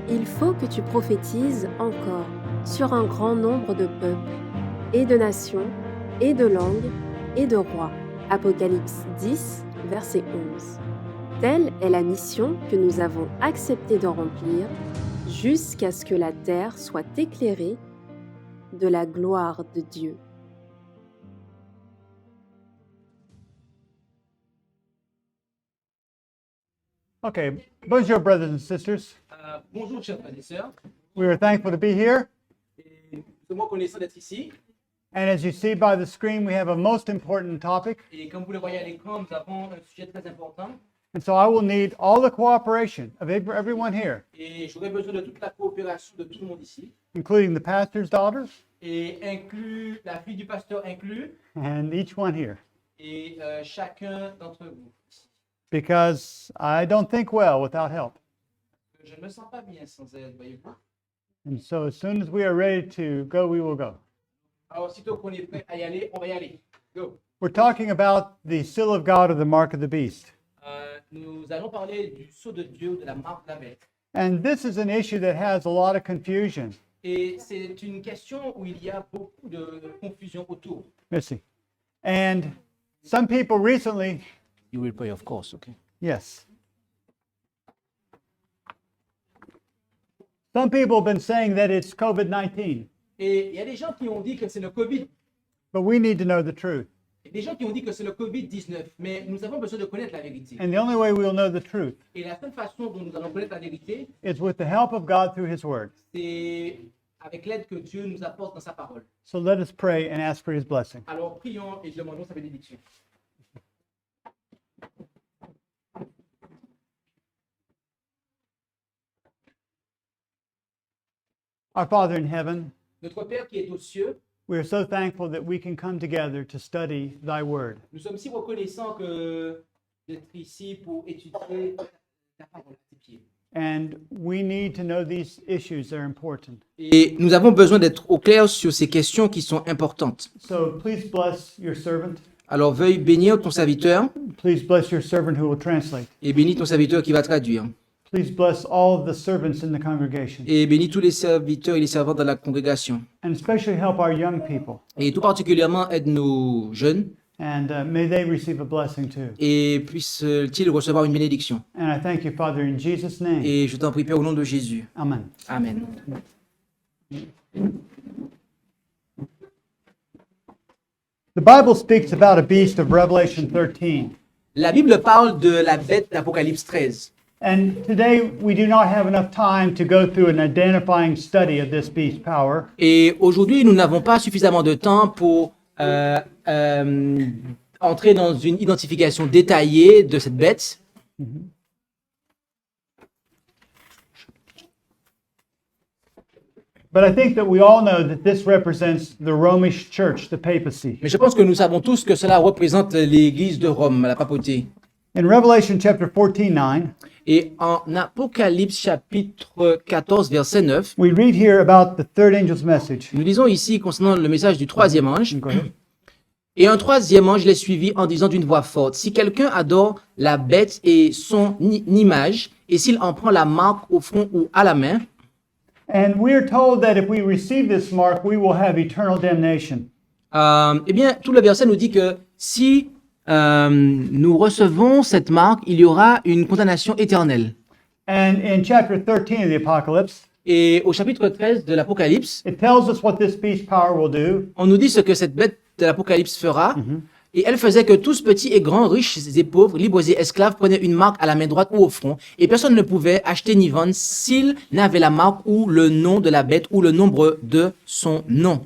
il faut que tu prophétises encore sur un grand nombre de peuples, et de nations, et de langues, et de rois. Apocalypse 10, verset 11. Telle est la mission que nous avons accepté de remplir jusqu'à ce que la terre soit éclairée de la gloire de Dieu. Okay, bonjour, brothers and sisters. Bonjour chers frères et sœurs, We are thankful to be here. et nous sommes reconnaissants d'être ici. And as you see by the screen, we have a most important topic. Et comme vous le voyez à l'écran, nous avons un sujet très important. And so I will need all the cooperation of everyone here, Et j'aurais besoin de toute la coopération de tout le monde ici. including the pastor's daughters Et inclus, la fille du pasteur inclus, and each one here, et chacun d'entre vous ici. because I don't think well without help. Je ne me sens pas bien sans aide, voyez-vous. And so as soon as we are ready to go, we will go. Alors, aussitôt qu'on est prêt à y aller, on va y aller. Go! We're talking about the seal of God or the mark of the beast. Nous allons parler du sceau de Dieu, de la marque de la bête. And this is an issue that has a lot of confusion. Et c'est une question où il y a beaucoup de confusion autour. Missy. And some people recently, You will pray, of course, okay? yes. Some people have been saying that it's COVID-19, Et il y a des gens qui ont dit que c'est le Covid. but we need to know the truth. Il y a des gens qui ont dit que c'est le Covid-19. Mais nous avons besoin de connaître la vérité. And the only way we'll know the truth Et la seule façon dont nous allons connaître la vérité, is with the help of God through His Word. c'est avec l'aide que Dieu nous apporte dans sa parole. So let us pray and ask for His blessing. Alors prions et demandons sa bénédiction. Our Father in heaven, Notre Père qui est aux cieux, we are so thankful that we can come together to study Thy Word. nous sommes si reconnaissants que d'être ici pour étudier ta parole à tes pieds. And we need to know these issues, they're important. Et nous avons besoin d'être au clair sur ces questions qui sont importantes. So please bless your servant. Alors veuille bénir ton serviteur Please bless your servant who will translate. et bénis ton serviteur qui va traduire. Please bless all of the servants in the congregation. Et bénis tous les serviteurs et les servantes dans la congrégation. And especially help our young people. Et tout particulièrement aide nos jeunes And may they receive a blessing too. et puissent-ils recevoir une bénédiction. And I thank you, Father, in Jesus' name. Et je t'en prie, Père, au nom de Jésus. Amen. Amen. The Bible speaks about a beast of Revelation 13. La Bible parle de la bête d'Apocalypse 13. And today we do not have enough time to go through an identifying study of this beast power. Et aujourd'hui, nous n'avons pas suffisamment de temps pour entrer dans une identification détaillée de cette bête. But I think that we all know that this represents the Romish church, the papacy. Mais je pense que nous savons tous que cela représente l'Église de Rome, la papauté. In Revelation chapter 14:9, Et en Apocalypse chapitre 14, verset 9, we read here about the third angel's message. nous lisons ici concernant le message du troisième ange. Go ahead. Et un troisième ange les suivit en disant d'une voix forte, si quelqu'un adore la bête et son image, et s'il en prend la marque au front ou à la main, And we are told that if we receive this mark, we will have eternal damnation. eh bien, tout le verset nous dit que si nous recevons cette marque, il y aura une condamnation éternelle. And in chapter 13 of the Apocalypse, Et au chapitre 13 de l'Apocalypse, it tells us what this beast power will do. on nous dit ce que cette bête de l'Apocalypse fera. Et elle faisait que tous petits et grands, riches et pauvres, libres et esclaves prenaient une marque à la main droite ou au front. Et personne ne pouvait acheter ni vendre s'il n'avait la marque ou le nom de la bête ou le nombre de son nom.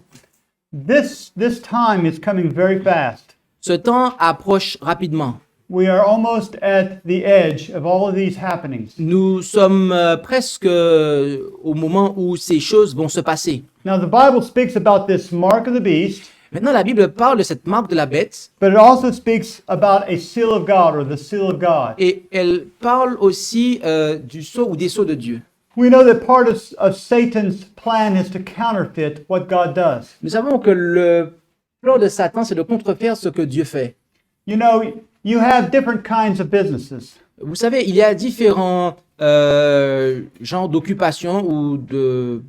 This time is coming very fast. Ce temps approche rapidement. We are almost at the edge of all of these happenings. Nous sommes presque au moment où ces choses vont se passer. Now, the Bible speaks about this mark of the beast, Maintenant, la Bible parle de cette marque de la bête but it also speaks about a seal of God or the seal of God. et elle parle aussi du sceau ou des sceaux de Dieu. We know that part of Satan's plan is to counterfeit what God does. Nous savons que le plan de Satan, c'est de contrefaire ce que Dieu fait. You know, you have different kinds of businesses. Vous savez, il y a différents genre d'occupation ou de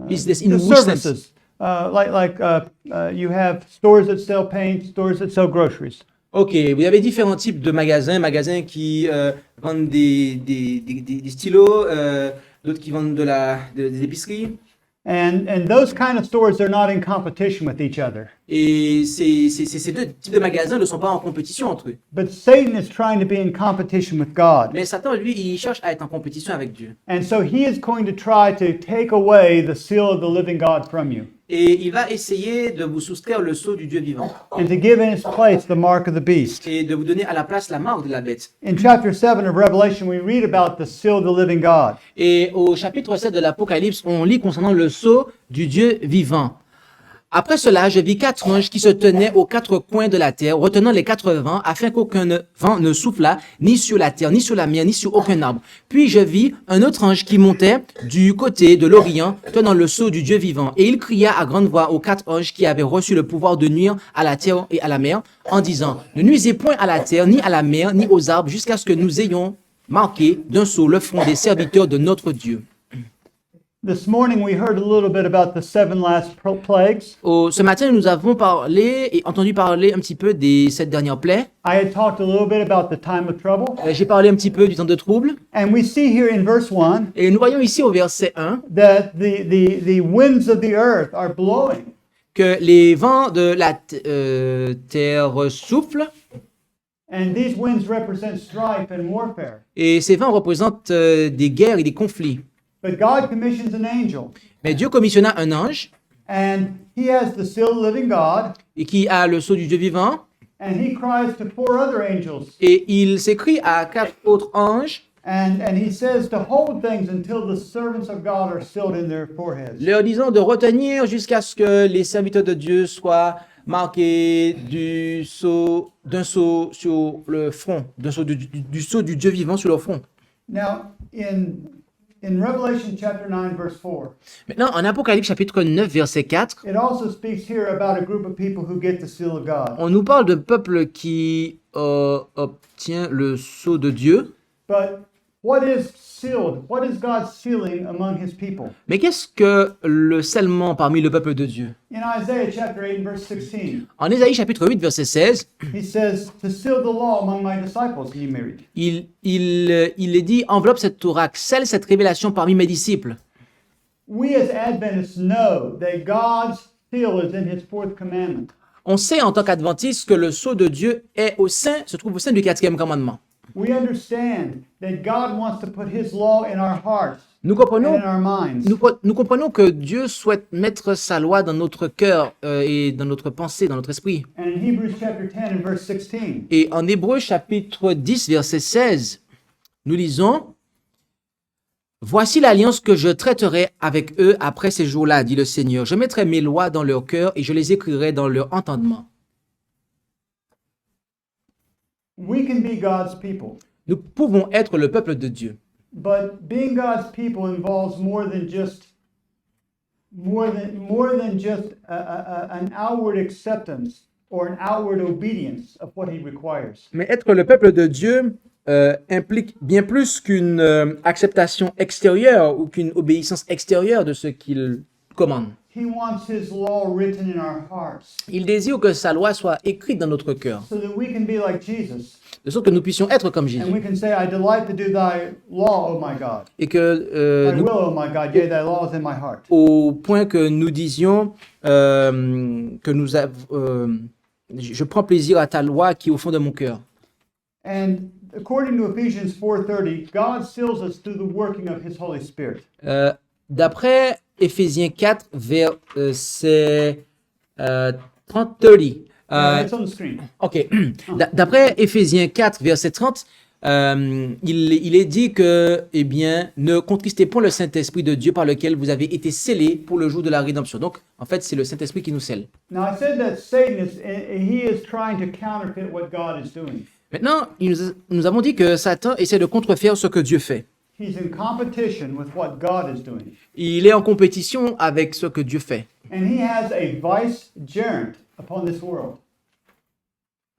business in The which sense? services. You have stores that sell paint, stores that sell groceries. Ok, vous avez différents types de magasins qui vendent des stylos, d'autres qui vendent des épiceries. And those kind of stores, they're not in competition with each other. Et ces deux types de magasins ne sont pas en compétition entre eux. But Satan is trying to be in competition with God. Mais Satan, lui, il cherche à être en compétition avec Dieu. And so he is going to try to take away the seal of the living God from you Et il va essayer de vous soustraire le sceau du Dieu vivant and to give in its place the mark of the beast. et de vous donner à la place la marque de la bête. In chapter 7 of Revelation, we read about the seal of the living God. Et au chapitre 7 de l'Apocalypse, on lit concernant le sceau du Dieu vivant. Après cela, je vis 4 anges qui se tenaient aux 4 coins de la terre, retenant les 4 vents, afin qu'aucun vent ne soufflât, ni sur la terre, ni sur la mer, ni sur aucun arbre. Puis je vis un autre ange qui montait du côté de l'Orient, tenant le sceau du Dieu vivant. Et il cria à grande voix aux 4 anges qui avaient reçu le pouvoir de nuire à la terre et à la mer, en disant, ne nuisez point à la terre, ni à la mer, ni aux arbres, jusqu'à ce que nous ayons marqué d'un sceau le front des serviteurs de notre Dieu. This morning we heard a little bit about the 7 last plagues. Ce matin, nous avons parlé et entendu parler un petit peu des 7 dernières plaies. I had talked a little bit about the time of trouble. J'ai parlé un petit peu du temps de trouble. And we see here in verse 1 Et nous voyons ici au verset 1 that the winds of the earth are blowing. que les vents de la terre soufflent. And these winds represent strife and warfare. Et ces vents représentent des guerres et des conflits. But God commissions an angel, Mais Dieu commissionna un ange and he has the seal of the living God, et qui a le sceau du Dieu vivant. and he cries to 4 other angels, Et il s'écrie à 4 autres anges, and he says to hold things until the servants of God are sealed in their foreheads. leur disant de retenir jusqu'à ce que les serviteurs de Dieu soient marqués d'un sceau sur le front, du sceau du Dieu vivant sur leur front. Now, in Revelation chapter 9, verse 4, Maintenant, en Apocalypse chapitre 9, verset 4, it also speaks here about a group of people who get the seal of God. on nous parle de peuple qui obtient le sceau de Dieu. But what is sealed? What is God sealing among his people? Mais qu'est-ce que le scellement parmi le peuple de Dieu? In Isaiah chapter 8, verse 16, En Ésaïe chapitre 8, verset 16, he says, to seal the law among my disciples, he married. il est dit, enveloppe cette oracle, scelle cette révélation parmi mes disciples. We as Adventists know that God's seal is in his fourth commandment. On sait en tant qu'adventistes que le sceau de Dieu se trouve au sein du 4e commandement. We understand that God wants to put his law in our hearts Nous and comprenons, in our minds. nous comprenons que Dieu souhaite mettre sa loi dans notre cœur et dans notre pensée, dans notre esprit. And in Hebrews chapter 10 and verse 16, Et en Hébreux chapitre 10, verset 16, nous lisons « Voici l'alliance que je traiterai avec eux après ces jours-là, dit le Seigneur. Je mettrai mes lois dans leur cœur et je les écrirai dans leur entendement. » we can be God's people. Nous pouvons être le peuple de Dieu. But being God's people involves more than just an outward acceptance or an outward obedience of what he requires. Mais être le peuple de Dieu implique bien plus qu'une acceptation extérieure ou qu'une obéissance extérieure de ce qu'il commande. He wants his law written in our hearts Il désire que sa loi soit écrite dans notre cœur, so that we can be like Jesus de sorte que nous puissions être comme and Jésus. we can say, I delight to do thy law, O my God. Et que I nous, will, O my God, yea, thy law is in my heart. au point que nous disions que je prends plaisir à ta loi qui est au fond de mon cœur. And according to Ephesians 4:30, God seals us through the working of his Holy Spirit. D'après Éphésiens 4, verset 30. It's on the screen. Ok. D'après Éphésiens 4, verset 30, il est dit que, eh bien, ne contristez point le Saint-Esprit de Dieu par lequel vous avez été scellés pour le jour de la rédemption. Donc, en fait, c'est le Saint-Esprit qui nous scelle. Now I said that Satan is trying to counterfeit what God is doing. Maintenant, nous avons dit que Satan essaie de contrefaire ce que Dieu fait. He's in competition with what God is doing. Il est en compétition avec ce que Dieu fait. And he has a vicegerent upon this world,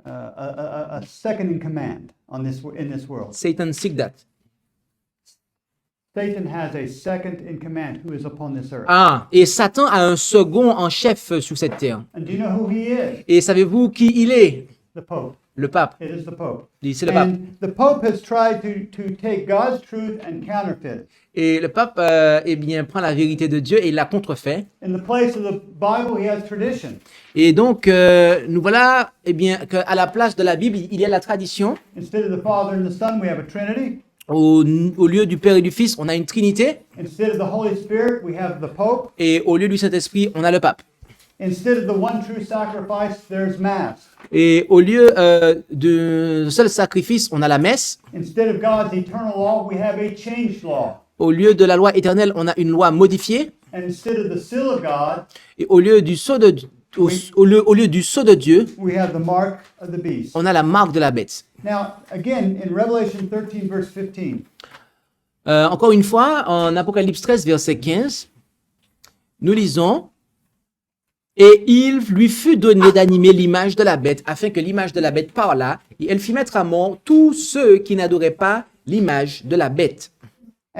a second in command in this world. Satan seek that. Satan has a second in command who is upon this earth. Ah, et Satan a un second en chef sur cette terre. And do you know who he is? Et savez-vous qui il est? The Pope. Le pape. It is the Pope. C'est le pape. And the Pope has tried to take God's truth and counterfeit it. Et le pape, eh bien, prend la vérité de Dieu et la contrefait. In the place of the Bible, he has tradition. Et donc, nous voilà, eh bien, qu'à la place de la Bible, il y a la tradition. Instead of the Father and the Son, we have a Trinity. Au lieu du Père et du Fils, on a une Trinité. Instead of the Holy Spirit, we have the Pope. Et au lieu du Saint-Esprit, on a le pape. Instead of the one true sacrifice, there's Mass. Et au lieu de seul sacrifice, on a la messe. Instead of God's eternal law, we have a changed law. Au lieu de la loi éternelle, on a une loi modifiée. And instead of the seal of God, Et au lieu du sceau de, au lieu du sceau de Dieu, we have the mark of the beast. on a la marque de la bête. Now, again, in Revelation 13, verse 15, Encore une fois, en Apocalypse 13, verset 15, nous lisons « Et il lui fut donné d'animer l'image de la bête, afin que l'image de la bête parlât, et elle fit mettre à mort tous ceux qui n'adoraient pas l'image de la bête. »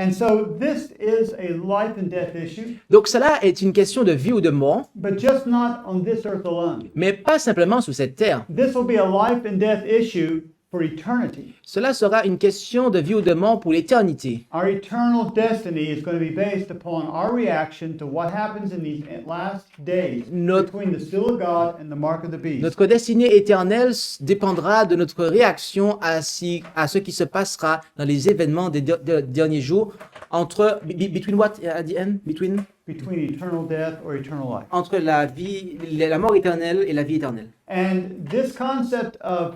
and so this is a life and death issue, Donc cela est une question de vie ou de mort, but just not on this earth alone. mais pas simplement sur cette terre. This will be a life and death issue for eternity. Cela sera une question de vie ou de mort pour l'éternité. Our eternal destiny is going to be based upon our reaction to what happens in these last days between the seal of God and the mark of the beast. Notre destinée éternelle dépendra de notre réaction à ce qui se passera dans les événements des derniers jours entre between what at the end between Between eternal death or eternal life. entre la vie la mort éternelle et la vie éternelle. And this concept of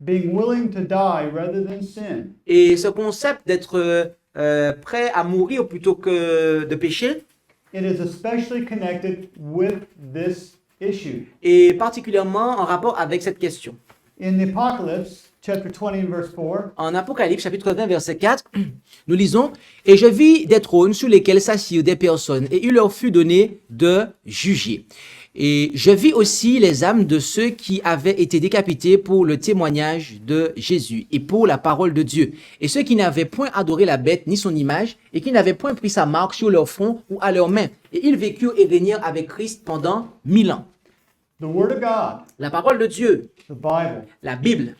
being willing to die rather than sin Et ce concept d'être prêt à mourir plutôt que de pécher it is especially connected with this issue. est particulièrement en rapport avec cette question. In the Apocalypse, chapter 20 and verse 4, En Apocalypse, chapitre 20, verset 4, nous lisons « Et je vis des trônes sur lesquels s'assirent des personnes, et il leur fut donné de juger. Et je vis aussi les âmes de ceux qui avaient été décapités pour le témoignage de Jésus et pour la parole de Dieu, et ceux qui n'avaient point adoré la bête ni son image, et qui n'avaient point pris sa marque sur leur front ou à leurs mains. Et ils vécurent et régnèrent avec Christ pendant 1000 ans. » the Word of God, La parole de Dieu, the Bible, la Bible,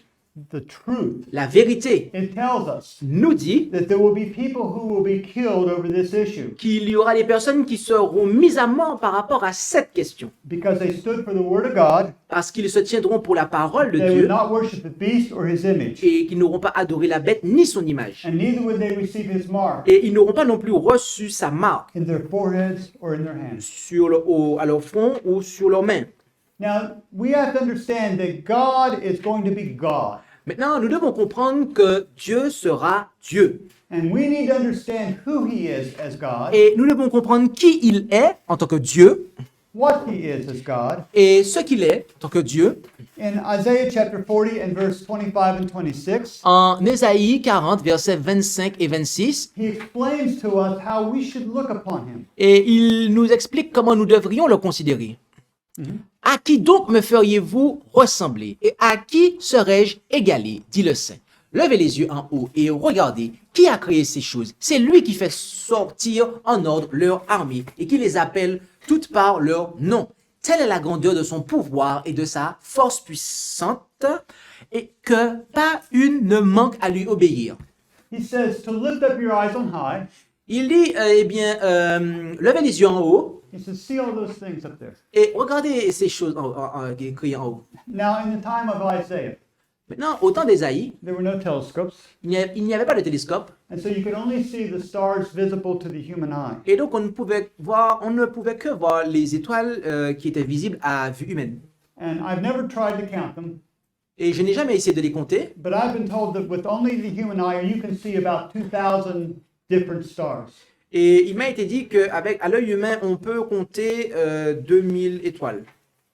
the truth, la vérité, it tells us nous dit that there will be people who will be killed over this issue qu'il y aura des personnes qui seront mises à mort par rapport à cette question, because they stood for the Word of God. parce qu'ils se tiendront pour la parole de They would Dieu not worship the beast or his image, et qu'ils n'auront pas adoré la bête ni son image. and neither would they receive his mark Et ils n'auront pas non plus reçu sa marque in their foreheads or in their hands. à leur front ou sur leurs mains. Now, we have to understand that God is going to be God. Maintenant, nous devons comprendre que Dieu sera Dieu. And we need to understand who he is as God, Et nous devons comprendre qui il est en tant que Dieu what he is as God. et ce qu'il est en tant que Dieu. In Isaiah chapter 40 and verse 25 and 26, En Ésaïe 40, versets 25 et 26, he explains to us how we should look upon him. et il nous explique comment nous devrions le considérer. À qui donc me feriez-vous ressembler et à qui serais-je égalé, dit le Saint. Levez les yeux en haut et regardez qui a créé ces choses. C'est lui qui fait sortir en ordre leur armée et qui les appelle toutes par leur nom. Telle est la grandeur de son pouvoir et de sa force puissante et que pas une ne manque à lui obéir. He says to lift up your eyes on high. Il dit, levez les yeux en haut He says, see all those things up there. et regardez ces choses écrites en haut. Now, in the time of Isaiah, Maintenant, au temps d'Ésaïe, there were no telescopes, il n'y avait pas de télescope and so you could only see the stars visible to the human eye. et donc on ne pouvait que voir les étoiles qui étaient visibles à vue humaine. And I've never tried to count them, Et je n'ai jamais essayé de les compter, but I've been told that with only the human eye, you can see about 2,000 different stars. et il m'a été dit qu'à l'œil humain, on peut compter 2000 étoiles.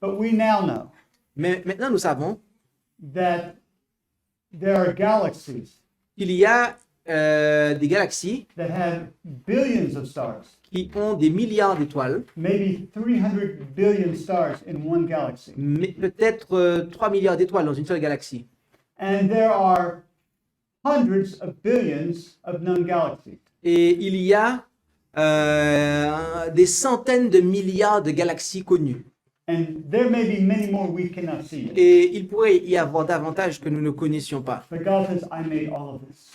But we now know Mais maintenant, nous savons that there are galaxies qu'il y a des galaxies that have billions of stars, qui ont des milliards d'étoiles, maybe 300 billion stars in one galaxy. mais peut-être 3 milliards d'étoiles dans une seule galaxie. And there are hundreds of billions of known galaxies. Et il y a des centaines de milliards de galaxies connues. And there may be many more we cannot see yet. Et il pourrait y avoir davantage que nous ne connaissions pas. But God says, I made all of this.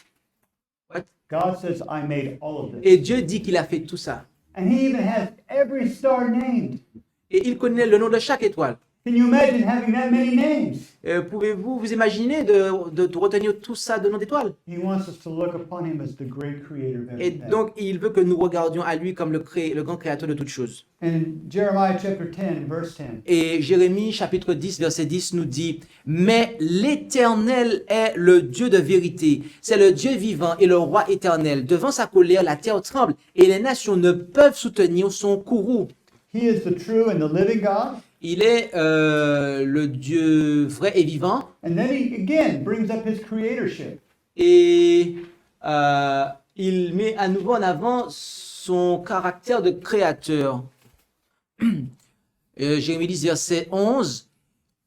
What? God says, I made all of this. Et Dieu dit qu'il a fait tout ça. And he even has every star named. Et il connaît le nom de chaque étoile. Can you imagine having that many names? Pouvez-vous vous imaginer de retenir tout ça de nom d'étoiles? He wants us to look upon him as the great creator of Et everything. donc, il veut que nous regardions à lui comme le grand créateur de toutes choses. And in Jeremiah chapter 10, verse 10, Et Jérémie chapitre 10, verset 10 nous dit, « Mais l'Éternel est le Dieu de vérité, c'est le Dieu vivant et le roi éternel. Devant sa colère, la terre tremble et les nations ne peuvent soutenir son courroux. he is the true and the living God. Il est le Dieu vrai et vivant. And then he again brings up his creatorship. Et il met à nouveau en avant son caractère de créateur. Jérémie 10, verset 11.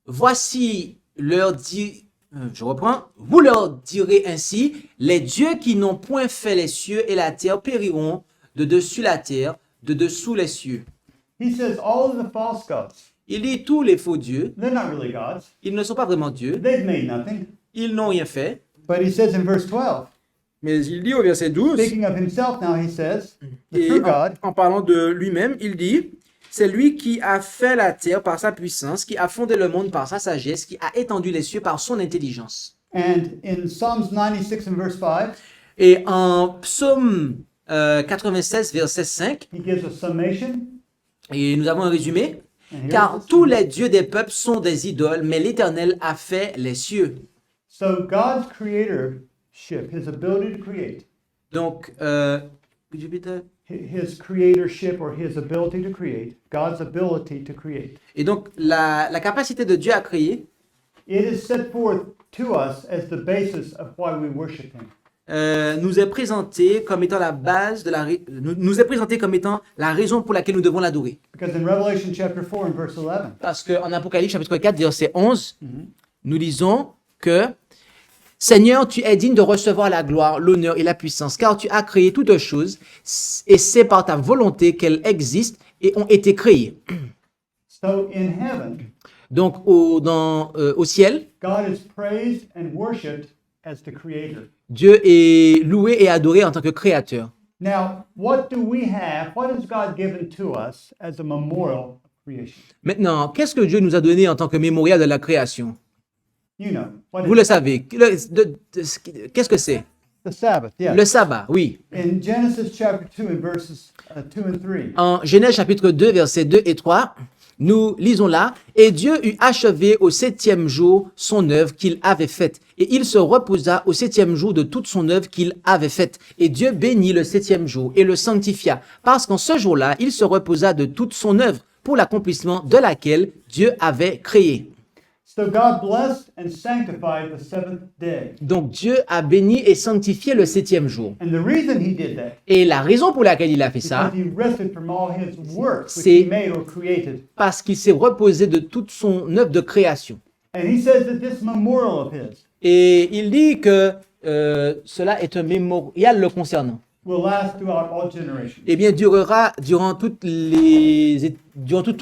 Voici leur dit, je reprends, vous leur direz ainsi, les dieux qui n'ont point fait les cieux et la terre périront de dessus la terre, de dessous les cieux. He says all of the false gods, Il dit tous les faux dieux, they're not really gods. ils ne sont pas vraiment dieux, They've made nothing. ils n'ont rien fait. But he says in verse 12, Mais il dit au verset 12, speaking of himself now, he says, the et true God, en parlant de lui-même, il dit, c'est lui qui a fait la terre par sa puissance, qui a fondé le monde par sa sagesse, qui a étendu les cieux par son intelligence. and in Psalms 96 and verse 5, Et en psaume 96, verset 5, he gives a summation. et nous avons un résumé, And here's car the tous les dieux des peuples sont des idoles, mais l'Éternel a fait les cieux. So God's creatorship, his ability to create, Donc, could you repeat that? his creatorship or his ability to create, God's ability to create, Et donc, la capacité de Dieu à créer it is set forth to us as the basis of why we worship him. nous est présenté comme étant la base de nous est présenté comme étant la raison pour laquelle nous devons l'adorer. Because in Revelation chapter 4 and verse 11, Parce qu'en Apocalypse chapitre 4, verset 11, nous lisons que Seigneur, tu es digne de recevoir la gloire, l'honneur et la puissance, car tu as créé toutes choses, et c'est par ta volonté qu'elles existent et ont été créées. so in heaven, Donc, au ciel, God is praised and worshipped as the creator. Dieu est loué et adoré en tant que créateur. Now, what do we have? What has God given to us as a memorial of creation? Maintenant, qu'est-ce que Dieu nous a donné en tant que mémorial de la création? You know, what Vous is le savez. Qu'est-ce que c'est? the Sabbath? Yeah. Le sabbat, oui. In Genesis chapter 2 and verses 2 and 3, En Genèse chapitre 2, versets 2 et 3, nous lisons là, « Et Dieu eut achevé au 7e jour son œuvre qu'il avait faite, et il se reposa au 7e jour de toute son œuvre qu'il avait faite. Et Dieu bénit le 7e jour et le sanctifia, parce qu'en ce jour-là, il se reposa de toute son œuvre, pour l'accomplissement de laquelle Dieu avait créé. » so God blessed and sanctified the seventh day. Donc Dieu a béni et sanctifié le 7e jour. And the reason he did that Et la raison pour laquelle il a fait ça, because he rested from all his works which C'est- he made or created. parce qu'il s'est reposé de toute son œuvre de création. And he says that this memorial of his Et il dit que cela est un mémorial le concernant. will last throughout all generations. Eh bien, durera durant tous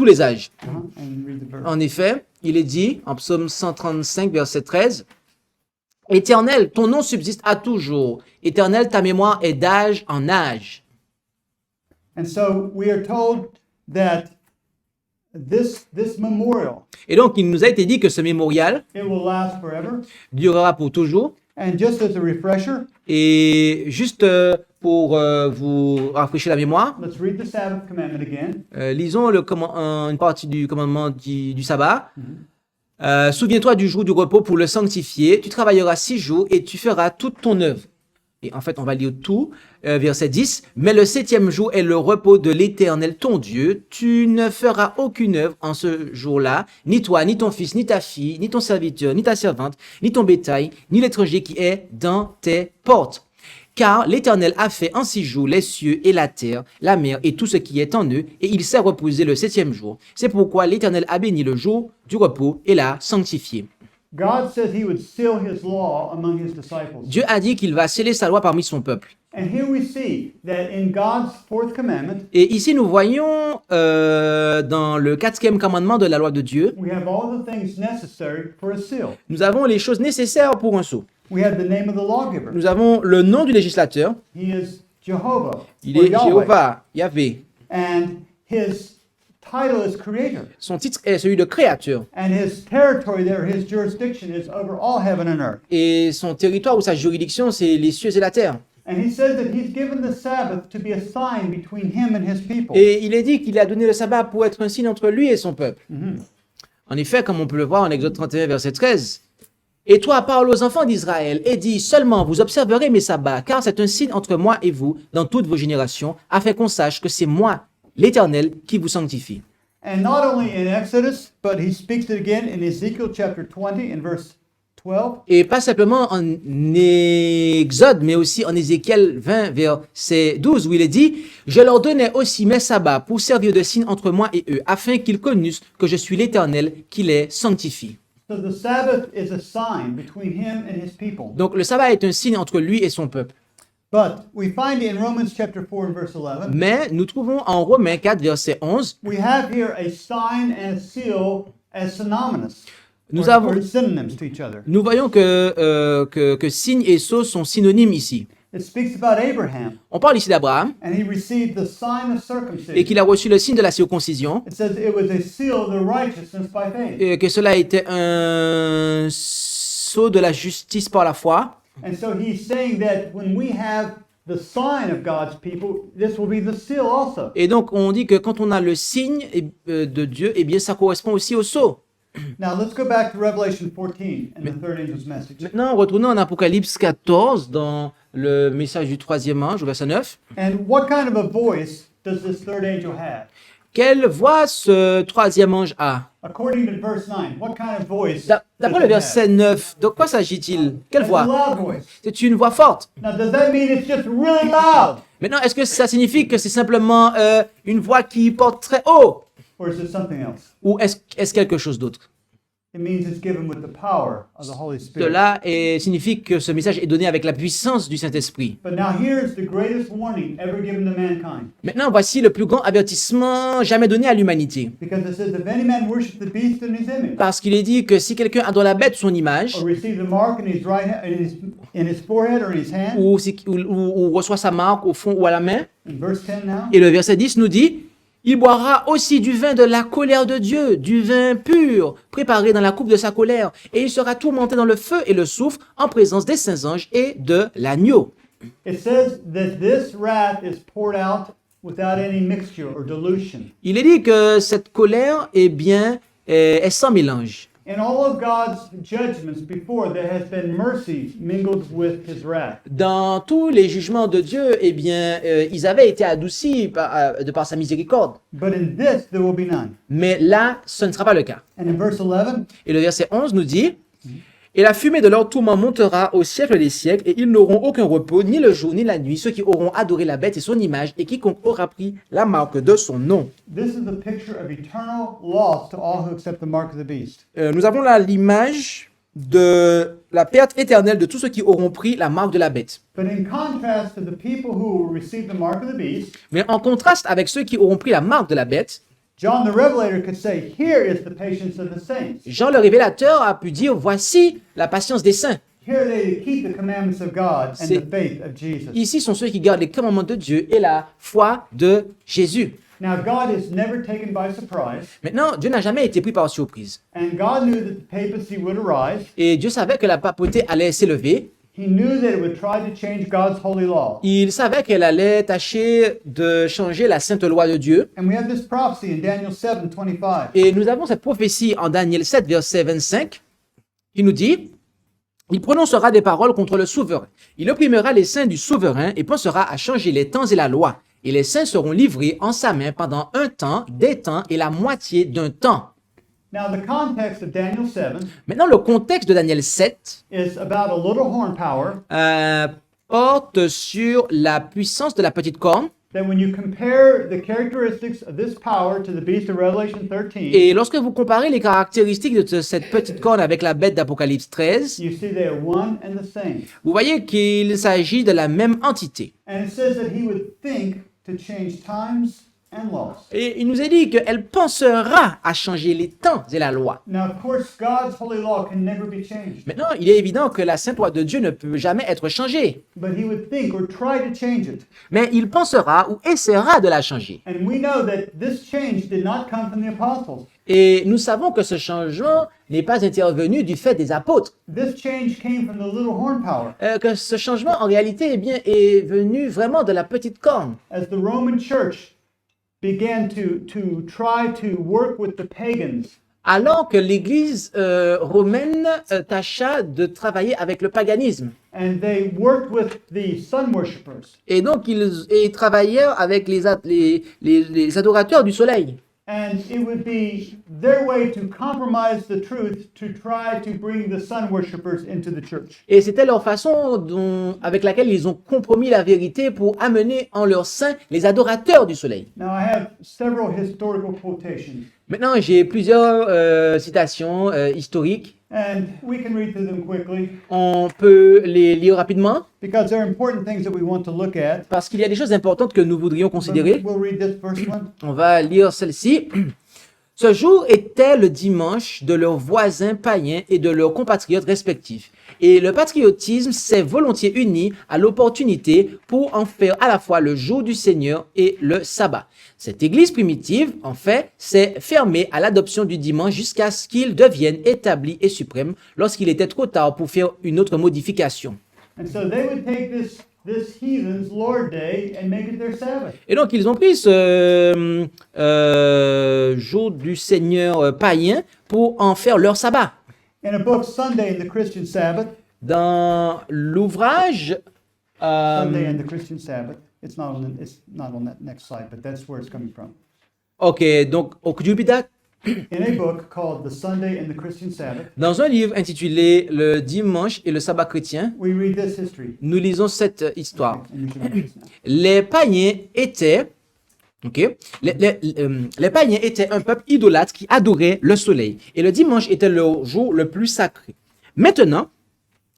les âges. And read the verse. En effet, il est dit en psaume 135, verset 13, « Éternel, ton nom subsiste à toujours. Éternel, ta mémoire est d'âge en âge. And so we are told that this memorial, » Et donc, il nous a été dit que ce mémorial it will last forever. durera pour toujours. And just as a refresher, Et juste pour vous rafraîchir la mémoire, let's read the Sabbath commandment again. lisons une partie du commandement du sabbat. Souviens-toi du jour du repos pour le sanctifier. Tu travailleras 6 jours et tu feras toute ton œuvre. Et en fait, on va lire tout. Verset 10. Mais le 7e jour est le repos de l'Éternel, ton Dieu. Tu ne feras aucune œuvre en ce jour-là, ni toi, ni ton fils, ni ta fille, ni ton serviteur, ni ta servante, ni ton bétail, ni l'étranger qui est dans tes portes. Car l'Éternel a fait en 6 jours les cieux et la terre, la mer et tout ce qui est en eux, et il s'est reposé le 7e jour. C'est pourquoi l'Éternel a béni le jour du repos et l'a sanctifié. God says he would seal his law among his disciples. Dieu a dit qu'il va sceller sa loi parmi son peuple. And here we see that in God's fourth commandment, Et ici, nous voyons dans le 4e commandement de la loi de Dieu, we have all the things necessary for a seal. nous avons les choses nécessaires pour un sceau. We have the name of the lawgiver. Nous avons le nom du législateur. He is Jehovah. Il or est Yahweh. Jéhovah, Yahvé. And his title is creator. Son titre est celui de créateur. And his territory there, his jurisdiction is over all heaven and earth. Et son territoire ou sa juridiction, c'est les cieux et la terre. And he says that he's given the Sabbath to be a sign between him and his people. Et il est dit qu'il a donné le sabbat pour être un signe entre lui et son peuple. En effet, comme on peut le voir en Exode 31, verset 13, « Et toi, parle aux enfants d'Israël et dis seulement, vous observerez mes sabbats, car c'est un signe entre moi et vous dans toutes vos générations, afin qu'on sache que c'est moi, l'Éternel, qui vous sanctifie. » And not only in Exodus, but he speaks it again in Ezekiel chapter 20 and verse 12. Et pas simplement en Exode, mais aussi en Ézéchiel 20, verset 12, où il est dit « Je leur donnais aussi mes sabbats pour servir de signe entre moi et eux, afin qu'ils connussent que je suis l'Éternel, qui les sanctifie. » So the Sabbath is a sign between him and his people. Donc le sabbat est un signe entre lui et son peuple. But we find in Romans chapter 4 and verse 11, Mais nous trouvons en Romains 4, verset 11, we have here a sign and a seal as synonymous. Nous or avons- synonyms to each other. nous voyons que signe et sceau sont synonymes ici. It speaks about Abraham, On parle ici d'Abraham and he received the sign of et circumcision. qu'il a reçu le signe de la circoncision, It says it was a seal of the righteousness by faith. et que cela était un sceau de la justice par la foi. And so he's saying that when we have the sign of God's people, this will be the seal also. Et donc on dit que quand on a le signe de Dieu, eh bien ça correspond aussi au sceau. Now let's go back to Revelation 14 and the third angel's message. Maintenant, retournons en Apocalypse 14 dans le message du 3e ange, au verset 9. And what kind of a voice does this third angel have? Quelle voix ce 3e ange a? According to verse 9, what kind of voice does D'après le it have? verset 9, de quoi s'agit-il? Quelle It's a voix? loud voice. C'est une voix forte. Now does that mean it's just really loud? Maintenant, est-ce que ça signifie que c'est simplement une voix qui porte très haut? Or is it something else? Ou est-ce quelque chose d'autre? It means it's given with the power of the Holy Spirit. Cela signifie que ce message est donné avec la puissance du Saint-Esprit. But now here's the greatest warning ever given to mankind. Maintenant, voici le plus grand avertissement jamais donné à l'humanité. Because it says, if any man worship the beast in his image, Parce qu'il est dit que si quelqu'un adore la bête son image, or receive the mark in his right hand, in his forehead or in his hand, ou reçoit sa marque au front ou à la main, in verse 10 now, et le verset 10 nous dit, il boira aussi du vin de la colère de Dieu, du vin pur, préparé dans la coupe de sa colère, et il sera tourmenté dans le feu et le soufre en présence des saints anges et de l'agneau. it says that this wrath is poured out without any mixture or dilution. Il est dit que cette colère est sans mélange. In all of God's judgments before, there has been mercy mingled with his wrath. Dans tous les jugements de Dieu, ils avaient été adoucis de par sa miséricorde. But in this, there will be none. Mais là, ce ne sera pas le cas. And in verse 11, Et le verset 11 nous dit, « Et la fumée de leur tourment montera au siècle des siècles, et ils n'auront aucun repos, ni le jour, ni la nuit, ceux qui auront adoré la bête et son image, et quiconque aura pris la marque de son nom. » this is a picture of eternal loss to all who accept the mark of the beast. Nous avons là l'image de la perte éternelle de tous ceux qui auront pris la marque de la bête. But in contrast to the people who will receive the mark of the beast, Mais en contraste avec ceux qui auront pris la marque de la bête, John the Revelator could say, here is the patience of the saints. Jean le révélateur a pu dire, voici la patience des saints. Here they keep the commandments of God and C'est- the faith of Jesus. Ici sont ceux qui gardent les commandements de Dieu et la foi de Jésus. Now, God is never taken by surprise, Maintenant, Dieu n'a jamais été pris par surprise. and God knew that the papacy would arise. Et Dieu savait que la papauté allait s'élever. He knew that it would try to change God's holy law. Il savait qu'elle allait tâcher de changer la sainte loi de Dieu. And we have this prophecy in Daniel 7:25. Et nous avons cette prophétie en Daniel 7, verset 25, qui nous dit, « Il prononcera des paroles contre le souverain. Il opprimera les saints du souverain et pensera à changer les temps et la loi. Et les saints seront livrés en sa main pendant un temps, des temps et la moitié d'un temps. » Now, the context of Daniel 7 Maintenant, le contexte de Daniel 7 is about a little horn power porte sur la puissance de la petite corne, that when you compare the characteristics of this power to the beast of Revelation 13, Et lorsque vous comparez les caractéristiques de cette petite corne avec la bête d'Apocalypse 13, you see they are one and the same. vous voyez qu'il s'agit de la même entité. And it says that he would think to change times and laws. Et il nous est dit qu'elle pensera à changer les temps et la loi. Now, of course, God's holy law can never be changed, Maintenant, il est évident que la sainte loi de Dieu ne peut jamais être changée. but he would think or try to change it. Mais il pensera ou essaiera de la changer. And we know that this change did not come from the apostles. Et nous savons que ce changement n'est pas intervenu du fait des apôtres. This change came from the little horn power. Que ce changement, en réalité, eh bien, est venu vraiment de la petite corne. As the Roman church began to try to work with the pagans, Alors que l'Église romaine tâcha de travailler avec le paganisme. and they worked with the sun worshippers. Et donc, ils travaillèrent avec les adorateurs du soleil. And it would be their way to compromise the truth to try to bring the sun worshippers into the church. Et c'était leur façon avec laquelle ils ont compromis la vérité pour amener en leur sein les adorateurs du soleil. Now, I have several historical quotations, Maintenant, j'ai plusieurs citations historiques. and we can read through them quickly On peut les lire rapidement because there are important things that we want to look at. parce qu'il y a des choses importantes que nous voudrions considérer. We'll read this first one. On va lire celle-ci. Ce jour était le dimanche de leurs voisins païens et de leurs compatriotes respectifs. Et le patriotisme s'est volontiers uni à l'opportunité pour en faire à la fois le jour du Seigneur et le sabbat. Cette église primitive, en fait, s'est fermée à l'adoption du dimanche jusqu'à ce qu'il devienne établi et suprême lorsqu'il était trop tard pour faire une autre modification. And so they would take this heathen's Lord Day and make it their Sabbath. Et donc, ils ont pris ce jour du Seigneur païen pour en faire leur sabbat. In a book, Sunday and the Christian Sabbath, Dans l'ouvrage, Sunday and the Christian Sabbath, it's not on that next slide, but that's where it's coming from. ok, donc, could you repeat that? In a book called The Sunday and the Christian Sabbath, Dans un livre intitulé Le dimanche et le sabbat chrétien, we read this history. nous lisons cette histoire. And you should know this now. Les païens étaient, ok, les païens étaient un peuple idolâtre qui adorait le soleil. Et le dimanche était leur jour le plus sacré. Maintenant,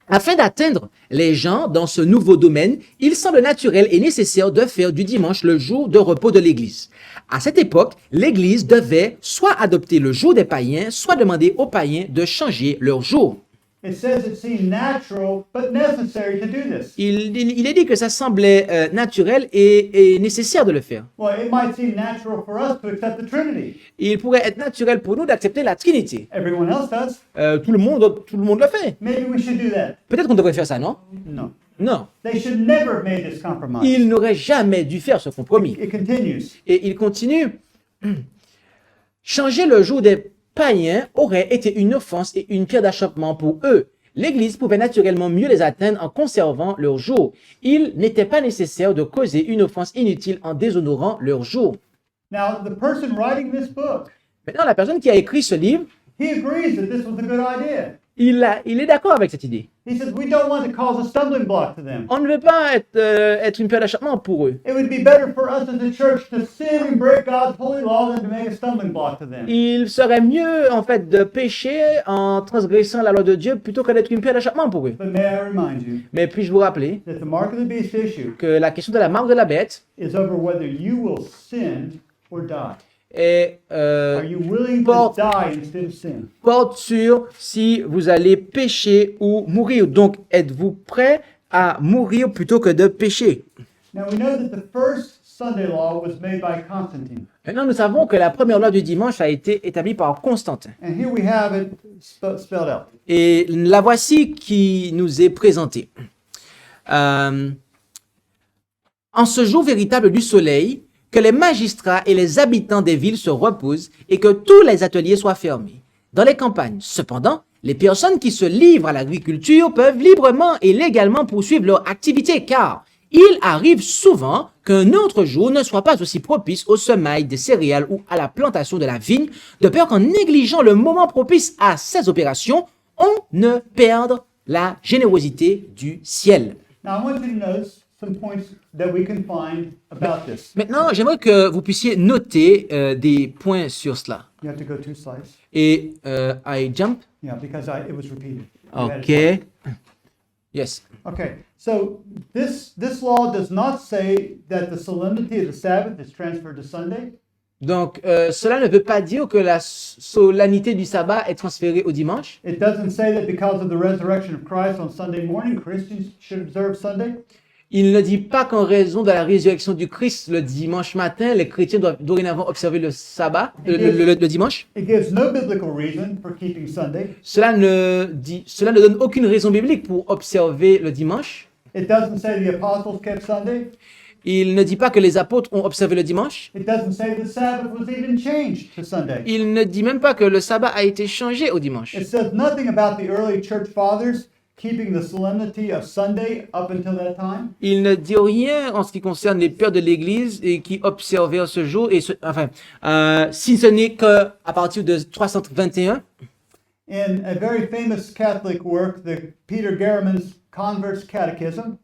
afin d'atteindre les gens dans ce nouveau domaine, il semble naturel et nécessaire de faire du dimanche le jour de repos de l'Église. À cette époque, l'Église devait soit adopter le jour des païens, soit demander aux païens de changer leur jour. It says it seemed natural but necessary to do this. Il est dit que ça semblait naturel et nécessaire de le faire. Well, it might seem natural for us to accept the Trinity. Il pourrait être naturel pour nous d'accepter la Trinité. Everyone else does. Tout le monde le fait. Maybe we should do that. Peut-être qu'on devrait faire ça, non? No. Non. They should never have made this compromise. Il n'aurait jamais dû faire ce compromis. It continues. Et il continue. Changer le jour des païens aurait été une offense et une pierre d'achoppement pour eux. L'Église pouvait naturellement mieux les atteindre en conservant leur jour. Il n'était pas nécessaire de causer une offense inutile en déshonorant leur jour. Now, the person writing this book, Maintenant, la personne qui a écrit ce livre, he agrees that this was a good idea. il est d'accord avec cette idée. He says, we don't want to cause a stumbling block to them. On ne veut pas être une pierre d'achoppement pour eux. It would be better for us as a church to sin and break God's holy law than to make a stumbling block to them. Il serait mieux, en fait, de pécher en transgressant la loi de Dieu plutôt que d'être une pierre d'achoppement pour eux. But may I remind you Mais puis-je vous rappeler that the mark of the beast issue que la question de la marque de la bête is over whether you will sin or die. est, Are you willing to porte, die instead of sin? porte sur si vous allez pécher ou mourir. Donc, êtes-vous prêt à mourir plutôt que de pécher? Now we know that the first Sunday law was made by Constantine. Maintenant, nous savons que la première loi du dimanche a été établie par Constantin. And here we have it spelled out. Et la voici qui nous est présentée. En ce jour véritable du soleil, que les magistrats et les habitants des villes se reposent et que tous les ateliers soient fermés. Dans les campagnes, cependant, les personnes qui se livrent à l'agriculture peuvent librement et légalement poursuivre leur activité car il arrive souvent qu'un autre jour ne soit pas aussi propice au semail des céréales ou à la plantation de la vigne, de peur qu'en négligeant le moment propice à ces opérations, on ne perde la générosité du ciel. Now I want you to notice some points that we can find about this. Maintenant, j'aimerais que vous puissiez noter des points sur cela. You have to go 2 slides. Et I jump. Yeah, because it was repeated. You had it Okay. Yes. Okay, so this law does not say that the solemnity of the Sabbath is transferred to Sunday. Donc, cela ne veut pas dire que la solennité du sabbat est transférée au dimanche. It doesn't say that because of the resurrection of Christ on Sunday morning, Christians should observe Sunday. Il ne dit pas qu'en raison de la résurrection du Christ le dimanche matin, les chrétiens doivent dorénavant observer le sabbat, le dimanche. It gives no biblical reason for keeping Sunday. Cela ne donne aucune raison biblique pour observer le dimanche. It doesn't say the apostles kept Sunday. Il ne dit pas que les apôtres ont observé le dimanche. It doesn't say the Sabbath was even changed to Sunday. Il ne dit même pas que le sabbat a été changé au dimanche. It says nothing about the early church fathers keeping the solemnity of Sunday up until that time. Il ne dit rien en ce qui concerne les pères de l'Église et qui observèrent ce jour. Si ce n'est qu'à partir de 321. In a very famous Catholic work, the Peter Garriman's Converts Catechism,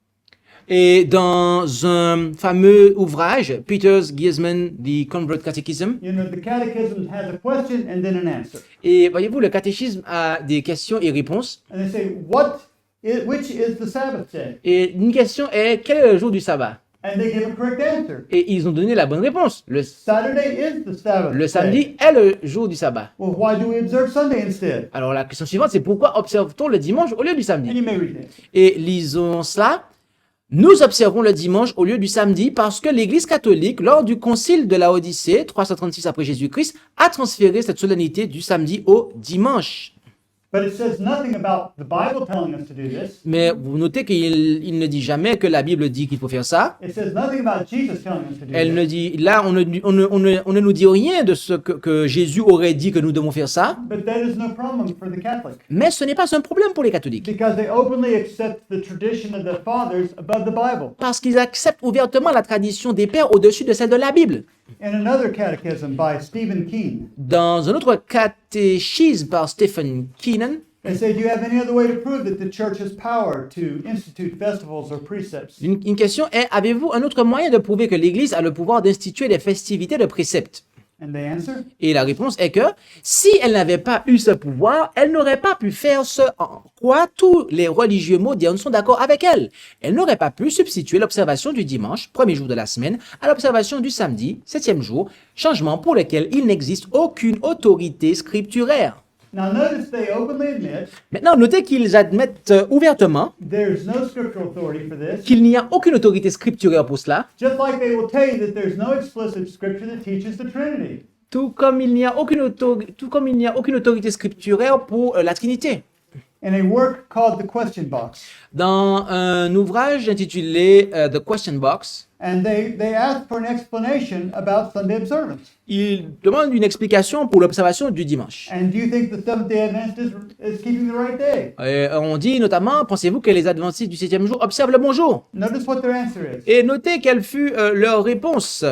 Et dans un fameux ouvrage, Peter's Giesman, The Convert Catechism, you know, the catechism has a question and then an answer. et voyez-vous, le catéchisme a des questions et réponses. And they say, which is the Sabbath day? Et une question est, quel est le jour du sabbat? And they give a correct answer. Et ils ont donné la bonne réponse. Saturday is the Sabbath Le day. samedi est le jour du sabbat. Well, why do we observe Sunday instead? Alors la question suivante, c'est pourquoi observe-t-on le dimanche au lieu du And samedi? you may read it. Et lisons cela. Nous observons le dimanche au lieu du samedi parce que l'Église catholique, lors du concile de la Odyssée, 336 après Jésus-Christ, a transféré cette solennité du samedi au dimanche. But it says nothing about the Bible telling us to do this. Mais vous notez qu'il ne dit jamais que la Bible dit qu'il faut faire ça. It says nothing about Jesus telling us to do Elle ne this. dit, là, on ne nous dit rien de ce que Jésus aurait dit que nous devons faire ça. But that is no problem for the Catholic, Mais ce n'est pas un problème pour les catholiques. because they openly accept the tradition of the fathers above the Bible. Parce qu'ils acceptent ouvertement la tradition des pères au-dessus de celle de la Bible. In another catechism by Stephen Keen, Dans un autre catéchisme par Stephen Keenan, they say, do you have any other way to prove that the church has power to institute festivals or precepts? une question est, avez-vous un autre moyen de prouver que l'Église a le pouvoir d'instituer des festivités de préceptes? And they answer, Et la réponse est que si elle n'avait pas eu ce pouvoir, elle n'aurait pas pu faire ce en quoi tous les religieux modernes sont d'accord avec elle. Elle n'aurait pas pu substituer l'observation du dimanche, premier jour de la semaine, à l'observation du samedi, septième jour, changement pour lequel il n'existe aucune autorité scripturaire. now notice they openly admit Maintenant, notez qu'ils admettent ouvertement there's no scriptural authority for this, qu'il n'y a aucune autorité scripturaire pour cela, just like they will tell you that there's no explicit scripture that teaches the Trinity. tout comme il n'y a aucune autorité scripturaire pour la Trinité. In a work called The Question Box. Dans un ouvrage intitulé The Question Box, And they ask for an explanation about Sunday observance. il demande une explication pour l'observation du dimanche. And do you think the Seventh-day Adventist is keeping the right day? On dit notamment, pensez-vous que les adventistes du 7e jour observent le bon jour? Notice what their answer is. Et notez quelle fut leur réponse.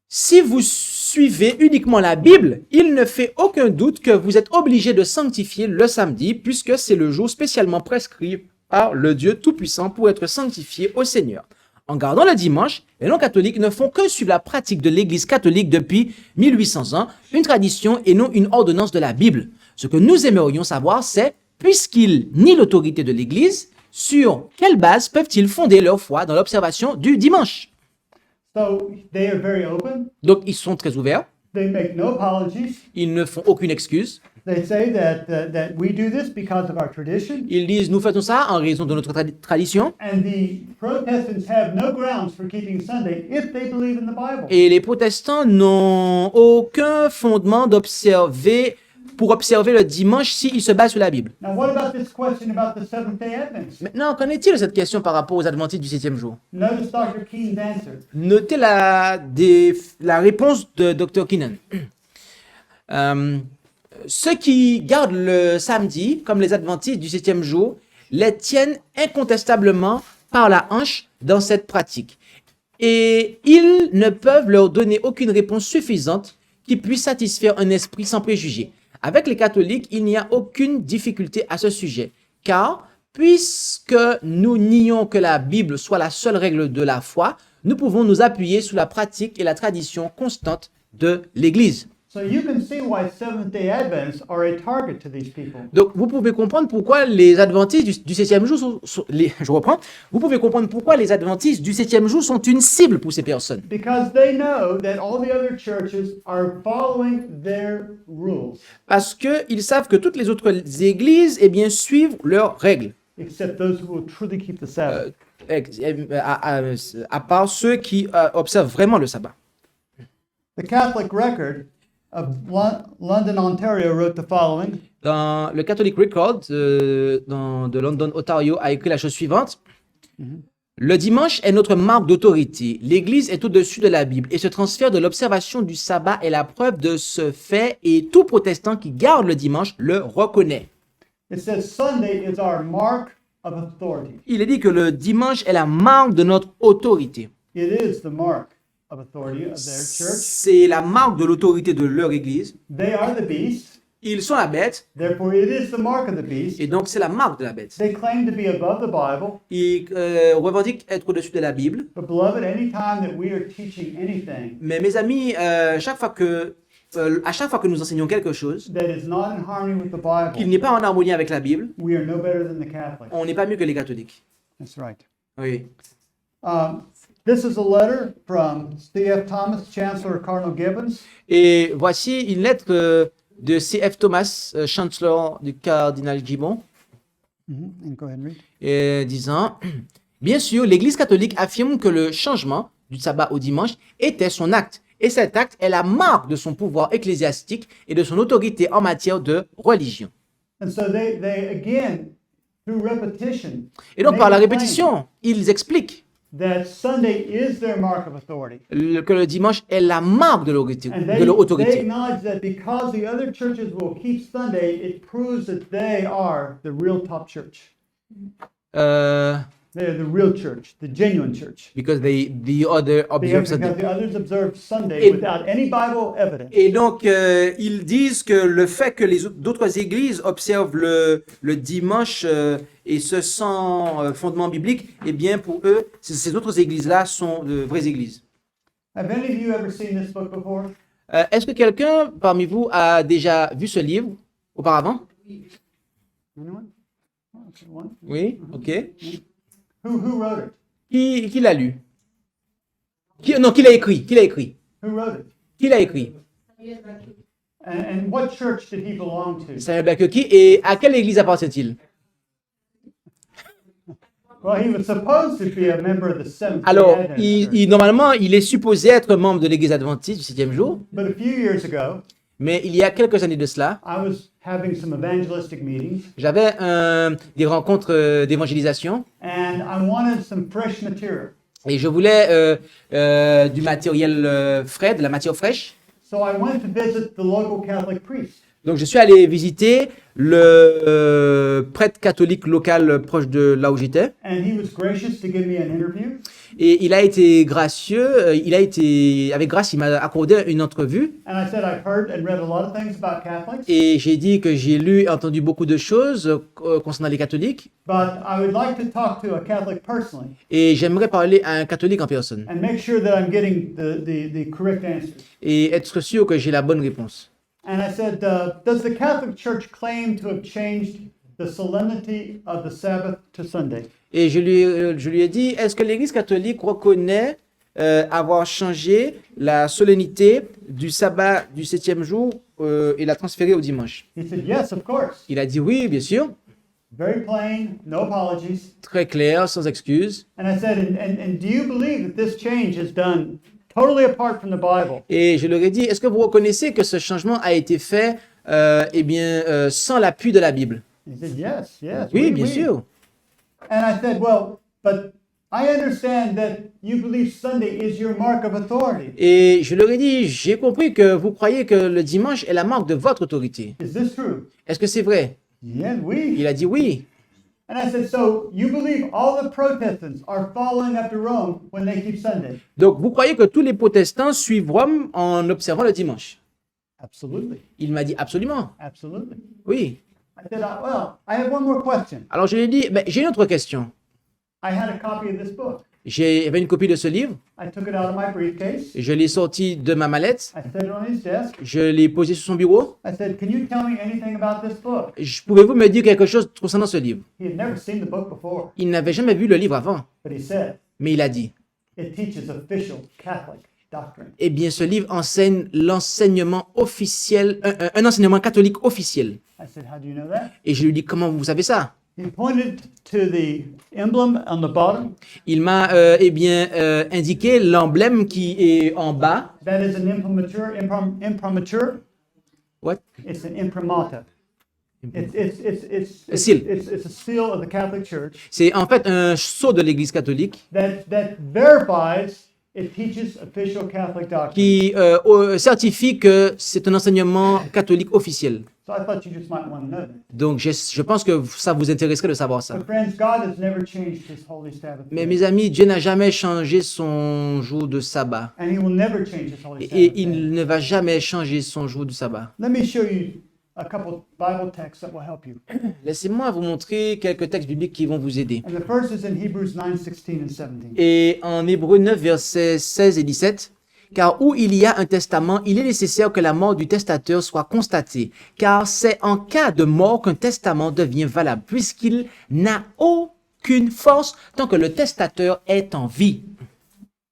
Si vous suivez uniquement la Bible, il ne fait aucun doute que vous êtes obligé de sanctifier le samedi, puisque c'est le jour spécialement prescrit par le Dieu Tout-Puissant pour être sanctifié au Seigneur. En gardant le dimanche, les non-catholiques ne font que suivre la pratique de l'Église catholique depuis 1800 ans, une tradition et non une ordonnance de la Bible. Ce que nous aimerions savoir, c'est, puisqu'ils nient l'autorité de l'Église, sur quelle base peuvent-ils fonder leur foi dans l'observation du dimanche? So they are very open. Donc, ils sont très ouverts, They make no apologies. ils ne font aucune excuse. They say that we do this because of our tradition. Ils disent, nous faisons ça en raison de notre tradition. And the Protestants have no grounds for keeping Sunday if they believe in the Bible. Et les protestants n'ont aucun fondement pour observer le dimanche s'ils se basent sur la Bible. Now, what about this question about the Seventh-day Adventists? Maintenant, qu'en est-il de cette question par rapport aux adventistes du 7e jour? Notice Dr. Keen's answer. Notez la réponse de Dr. Keenan. Ceux qui gardent le samedi, comme les adventistes du 7e jour, les tiennent incontestablement par la hanche dans cette pratique. Et ils ne peuvent leur donner aucune réponse suffisante qui puisse satisfaire un esprit sans préjugés. Avec les catholiques, il n'y a aucune difficulté à ce sujet, car puisque nous nions que la Bible soit la seule règle de la foi, nous pouvons nous appuyer sur la pratique et la tradition constante de l'Église. So you can see why Seventh-day Adventists are a target to these people. Donc, vous pouvez comprendre pourquoi les adventistes du 7e jour je reprends. Vous pouvez comprendre pourquoi les adventistes du 7e jour sont une cible pour ces personnes. Because they know that all the other churches are following their rules, Parce qu'ils savent que toutes les autres églises, eh bien, suivent leurs règles. except those who will truly keep the Sabbath. À part ceux qui observent vraiment le sabbat. The Catholic Record of London, Ontario wrote the following. Dans le Catholic Record de London, Ontario, a écrit la chose suivante. Le dimanche est notre marque d'autorité. L'Église est au-dessus de la Bible et ce transfert de l'observation du sabbat est la preuve de ce fait et tout protestant qui garde le dimanche le reconnaît. It says Sunday is our mark of authority. Il est dit que le dimanche est la marque de notre autorité. It is the mark of authority of their church. C'est la marque de l'autorité de leur Église. They are the beast. Ils sont la bête Therefore, it is the mark of the beast. et donc c'est la marque de la bête. They claim to be above the Bible. Ils revendiquent être au-dessus de la Bible. But beloved, any time that we are teaching anything Mais mes amis, à chaque fois que nous enseignons quelque chose that is not in harmony with the qu'il Bible, n'est pas en harmonie avec la Bible, we are no better than the Catholics. on n'est pas mieux que les catholiques. That's right. Oui. This is a letter from C.F. Thomas, Chancellor Cardinal Gibbons. Et voici une lettre de C.F. Thomas, chancellor du cardinal Gibbon, And go ahead and read. disant « Bien sûr, l'Église catholique affirme que le changement du sabbat au dimanche était son acte, et cet acte est la marque de son pouvoir ecclésiastique et de son autorité en matière de religion. And so they again, through repetition, Et donc, make par la the claim répétition, ils expliquent that Sunday is their mark of authority. que le dimanche est la marque de leur autorité. And de leur they autorité. acknowledge that because the other churches will keep Sunday, it proves that they are the real top church. Euh, They are the real church, the genuine church. because the other observe Because Sunday. the others observe Sunday Et- without any Bible evidence. Et donc, ils disent que le fait que d'autres églises observent le dimanche et ce sans fondement biblique, eh bien, pour eux, ces autres églises-là sont de vraies églises. Have any of you ever seen this book before? Est-ce que quelqu'un parmi vous a déjà vu ce livre auparavant? Anyone? Oh, okay, one. Oui, ok. Who wrote it? Qui l'a lu? Non, qui l'a écrit? Qui l'a écrit? Who wrote it? Qui l'a écrit? And what church did he belong to? Samuel Blackioki. Et à quelle église appartient-il? Well, he was supposed to be a member of the Seventh-day Alors, Adventist Church. normalement, il est supposé être membre de l'église adventiste du 7e jour, But a few years ago, mais il y a quelques années de cela, I was having some evangelistic meetings, j'avais des rencontres d'évangélisation and I wanted some fresh material. et je voulais du matériel frais, de la matière fraîche. So I went to visit the local Catholic priest. Donc, je suis allé visiter le prêtre catholique local proche de là où j'étais. And he was gracious to give me an interview. Et il a été gracieux, avec grâce, il m'a accordé une entrevue. And I said, I've heard and read a lot of things about Catholics, Et j'ai dit que j'ai lu et entendu beaucoup de choses concernant les catholiques. but I would like to talk to a Catholic personally Et j'aimerais parler à un catholique en personne. and make sure that I'm getting the correct answers. Et être sûr que j'ai la bonne réponse. And I said, does the Catholic Church claim to have changed the solemnity of the Sabbath to Sunday? Et je lui ai dit, est-ce que l'Église catholique reconnaît avoir changé la solennité du sabbat du 7e jour et l'a transférée au dimanche? He said, yes, of course. Il a dit oui, bien sûr, Very plain, no apologies. très clair, sans excuse. And I said, and do you believe that this change is done totally apart from the Bible? Et je leur ai dit, est-ce que vous reconnaissez que ce changement a été fait sans l'appui de la Bible? He said, yes, yes. Oui, bien sûr. And I said, well, but I understand that you believe Sunday is your mark of authority. Et je leur ai dit, j'ai compris que vous croyez que le dimanche est la marque de votre autorité. Is this true? Est-ce que c'est vrai? Yeah, oui. Il a dit oui. And I said, so you believe all the Protestants are following after Rome when they keep Sunday? Donc, vous croyez que tous les protestants suivent Rome en observant le dimanche? Absolutely. Il m'a dit absolument. Absolutely. Oui. I said, I have one more question. Alors je lui ai dit, ben, j'ai une autre question. I had a copy of this book. J'avais une copie de ce livre, I took it out of my briefcase. je l'ai sorti de ma mallette, I set it on his desk. je l'ai posé sur son bureau. I said, can you tell me anything about this book? Pouvez-vous me dire quelque chose concernant ce livre? He had never seen the book before, Il n'avait jamais vu le livre avant, but he said, mais il a dit, it teaches official Catholic doctrine. eh bien ce livre enseigne l'enseignement officiel, un enseignement catholique officiel. I said, how do you know that? Et je lui dis, comment vous savez ça? He pointed to the emblem on the bottom. Il m'a indiqué l'emblème qui est en bas. That is an imprimatur. What? It's an imprimata. A seal. It's a seal of the Catholic Church C'est en fait un sceau de l'Église catholique that verifies it teaches official Catholic doctrine. qui certifie que c'est un enseignement catholique officiel. So I thought you just might want to know that. Donc je pense que ça vous intéresserait de savoir ça. But friends, God has never changed His holy Sabbath Mais day, mes amis, Dieu n'a jamais changé son jour de sabbat. and He will never change His holy Et Sabbath day. il ne va jamais changer son jour de sabbat. Let me show you a couple Bible texts that will help you. Laissez-moi vous montrer quelques textes bibliques qui vont vous aider. And the first is in Hebrews 9:16 and 17. Et en Hébreux 9, versets 16 et 17, car où il y a un testament, il est nécessaire que la mort du testateur soit constatée, car c'est en cas de mort qu'un testament devient valable, puisqu'il n'a aucune force tant que le testateur est en vie.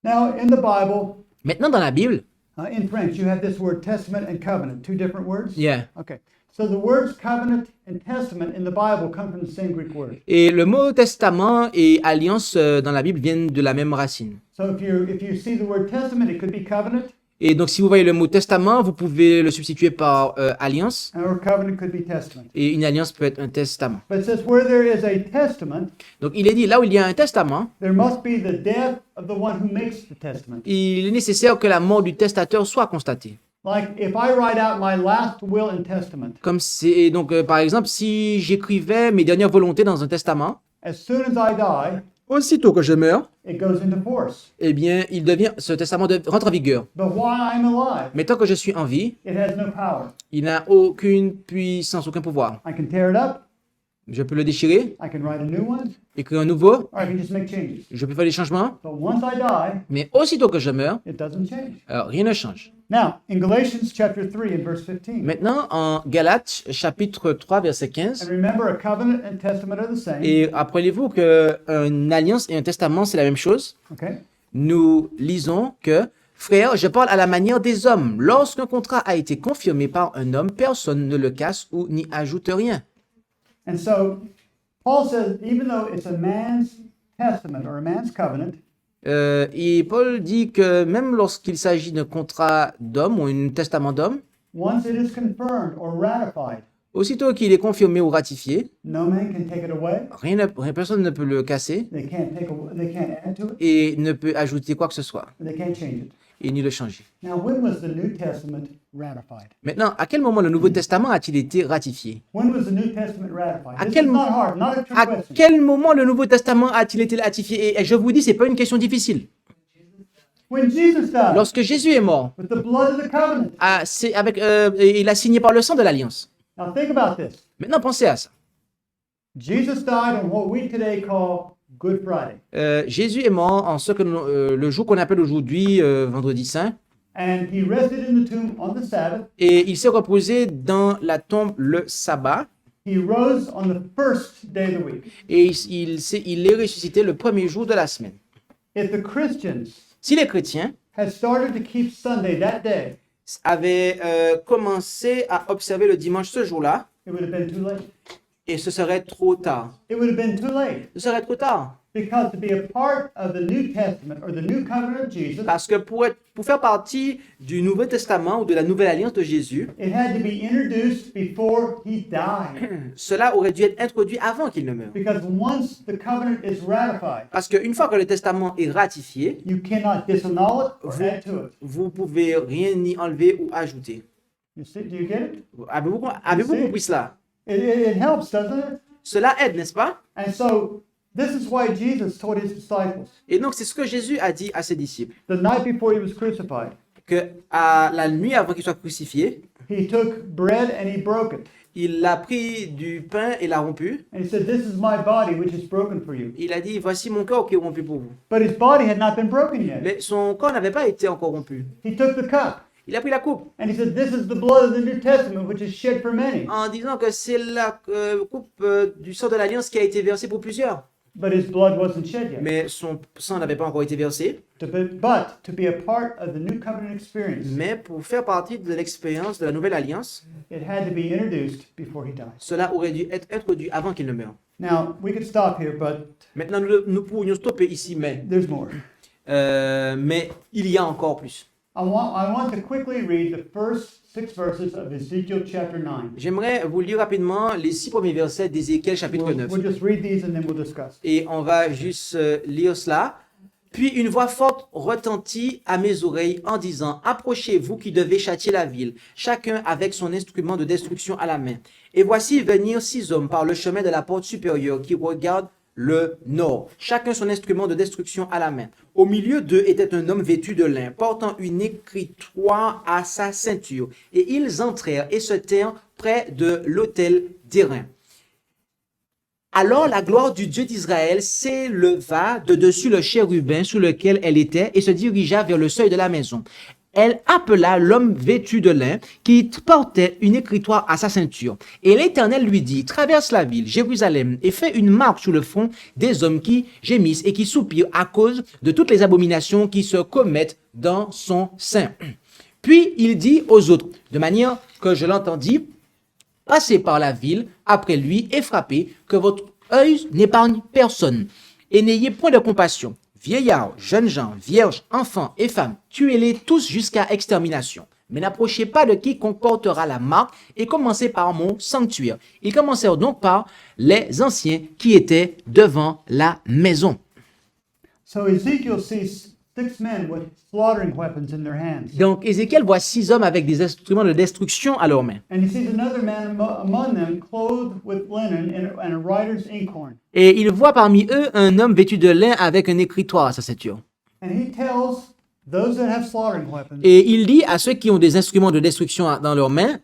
Now, in the Bible, Maintenant, dans la Bible, in French, you have this word testament and covenant, two different words. yeah. Okay. So the words covenant and testament in the Bible come from the same Greek word. Et le mot testament et alliance dans la Bible viennent de la même racine. So if you see the word testament, it could be covenant, Et donc, si vous voyez le mot testament, vous pouvez le substituer par alliance. or covenant could be testament. Et une alliance peut être un testament. But it says where there is a testament, Donc, il est dit, là où il y a un testament, there must be the death of the one who makes the testament. il est nécessaire que la mort du testateur soit constatée. Like if I write out my last will and testament, Comme c'est donc par exemple si j'écrivais mes dernières volontés dans un testament, as soon as I die, aussitôt que je meurs, it goes into force. eh bien ce testament rentre en vigueur. But while I'm alive, Mais tant que je suis en vie, it has no power. il n'a aucune puissance, aucun pouvoir. I can tear it up, Je peux le déchirer, I can write a new one, écrire un nouveau, or I can just make changes. je peux faire des changements, But once I die, mais aussitôt que je meurs, it doesn't change. alors rien ne change. Now, in Galatians chapter 3 and verse 15, Maintenant, en Galates, chapitre 3, verset 15, and remember a covenant and testament are the same. et rappelez-vous qu'une alliance et un testament, c'est la même chose. Okay? Nous lisons que, frère, je parle à la manière des hommes. Lorsqu'un contrat a été confirmé par un homme, personne ne le casse ou n'y ajoute rien. And so, Paul says, even though it's a man's testament or a man's covenant, Et Paul dit que même lorsqu'il s'agit d'un contrat d'homme ou un testament d'homme, once it is confirmed or ratified, aussitôt qu'il est confirmé ou ratifié, no man can take it away. personne ne peut le casser They can't add to it. et ne peut ajouter quoi que ce soit They can't change it. et ni le changer. Now, when was the New Testament ratified? Maintenant, à quel moment le Nouveau Testament a-t-il été ratifié? When was the New Testament ratified? À This quel is mo- not hard, not a trick À question. quel moment le Nouveau Testament a-t-il été ratifié? Et je vous dis, c'est pas une question difficile. When Jesus died, Lorsque Jésus est mort, with the blood of the covenant. il a signé par le sang de l'alliance. Now, think about this. Maintenant, pensez à ça. Jesus died on what we today call Good Friday. Jésus est mort en ce que le jour qu'on appelle aujourd'hui Vendredi Saint, And he rested in the tomb on the Sabbath. et il s'est reposé dans la tombe le sabbat, He rose on the first day of the week. et il est ressuscité le premier jour de la semaine. If the Christians Si les chrétiens had started to keep Sunday that day, avaient commencé à observer le dimanche ce jour-là, it would have been too late. et ce serait trop tard. It would have been too late. Ce serait trop tard. Because to be a part of the New Testament or the New Covenant of Jesus, Parce que pour faire partie du Nouveau Testament ou de la Nouvelle Alliance de Jésus, it had to be introduced before he died. cela aurait dû être introduit avant qu'il ne meure. Because once the covenant is ratified, Parce qu'une fois que le testament est ratifié, you cannot disannul it or add to it. vous pouvez rien ni enlever ou ajouter. You see, do you get it? Avez-vous compris cela? It helps, doesn't it? Cela aide, n'est-ce pas? And so this is why Jesus told his disciples Et donc c'est ce que Jésus a dit à ses disciples, the night before he was crucified. que à la nuit avant qu'il soit crucifié, He took bread and he broke it. il a pris du pain et l'a rompu. And he said, "This is my body, which is broken for you." Il a dit, voici mon corps qui est rompu pour vous. But his body had not been broken yet. Mais son corps n'avait pas été encore rompu. He took the cup Il a pris la coupe and he said, "This is the blood of the New Testament, which is shed for many." en disant que c'est la coupe du sang de l'alliance qui a été versée pour plusieurs. But his blood wasn't shed yet. Mais son sang n'avait pas encore été versé. But to be a part of the new covenant experience, Mais pour faire partie de l'expérience de la nouvelle alliance, it had to be introduced before he died. cela aurait dû être introduit avant qu'il ne meure. Now, we could stop here, but Maintenant, nous pourrions stopper ici, there's more. mais il y a encore plus. I want to quickly read the first 6 verses of Ezekiel chapter 9. J'aimerais vous lire rapidement les 6 premiers versets d'Ézéchiel chapitre 9. We'll just read these and then we'll discuss. Et on va juste lire cela. Puis une voix forte retentit à mes oreilles en disant, « Approchez-vous qui devez châtier la ville, chacun avec son instrument de destruction à la main. Et voici venir 6 hommes par le chemin de la porte supérieure qui regardent le nord, chacun son instrument de destruction à la main. Au milieu d'eux était un homme vêtu de lin, portant une écritoire à sa ceinture. Et ils entrèrent et se tinrent près de l'autel d'airain. Alors la gloire du Dieu d'Israël s'éleva de dessus le chérubin sous lequel elle était et se dirigea vers le seuil de la maison. Elle appela l'homme vêtu de lin qui portait une écritoire à sa ceinture. Et l'Éternel lui dit, traverse la ville, Jérusalem, et fais une marque sur le front des hommes qui gémissent et qui soupirent à cause de toutes les abominations qui se commettent dans son sein. Puis il dit aux autres, de manière que je l'entendis, passez par la ville après lui et frappez, que votre œil n'épargne personne. Et n'ayez point de compassion. Vieillards, jeunes gens, vierges, enfants et femmes, tuez-les tous jusqu'à extermination. Mais n'approchez pas de quiconque portera la marque et commencez par mon sanctuaire. Ils commencèrent donc par les anciens qui étaient devant la maison. So Ezekiel sees 6 men with slaughtering weapons in their hands. Donc Ézéchiel voit 6 hommes avec des instruments de destruction à leurs mains. And he sees another man among them clothed with linen and a writer's inkhorn. Et il voit parmi eux un homme vêtu de lin avec un écritoire à sa ceinture. And he tells those that have slaughtering weapons Et il dit à ceux qui ont des instruments de destruction dans leurs mains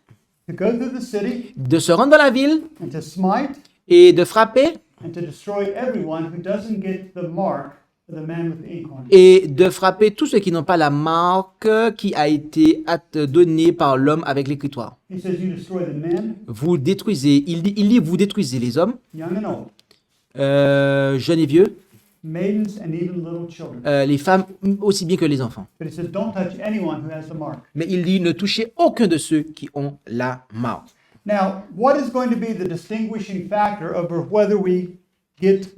to go through the city de se rendre dans la ville and to smite et de frapper and to destroy everyone who doesn't get the mark of the man with the inkhorn. et de frapper tous ceux qui n'ont pas la marque qui a été donnée par l'homme avec l'écritoire. He says you destroy the men, Vous détruisez, il dit vous détruisez les hommes, young and old, jeunes et vieux, maidens and even little children. les femmes aussi bien que les enfants. But he says don't touch anyone who has the mark. Mais il dit ne touchez aucun de ceux qui ont la marque. Now, what is going to be the distinguishing factor of whether we get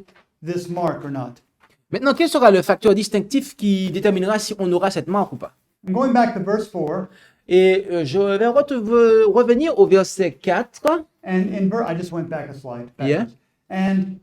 this mark or not? Maintenant, quel sera le facteur distinctif qui déterminera si on aura cette marque ou pas? I'm going back to verse 4, Et je vais revenir au verset 4. and I just went back a slide. Yeah. backwards. And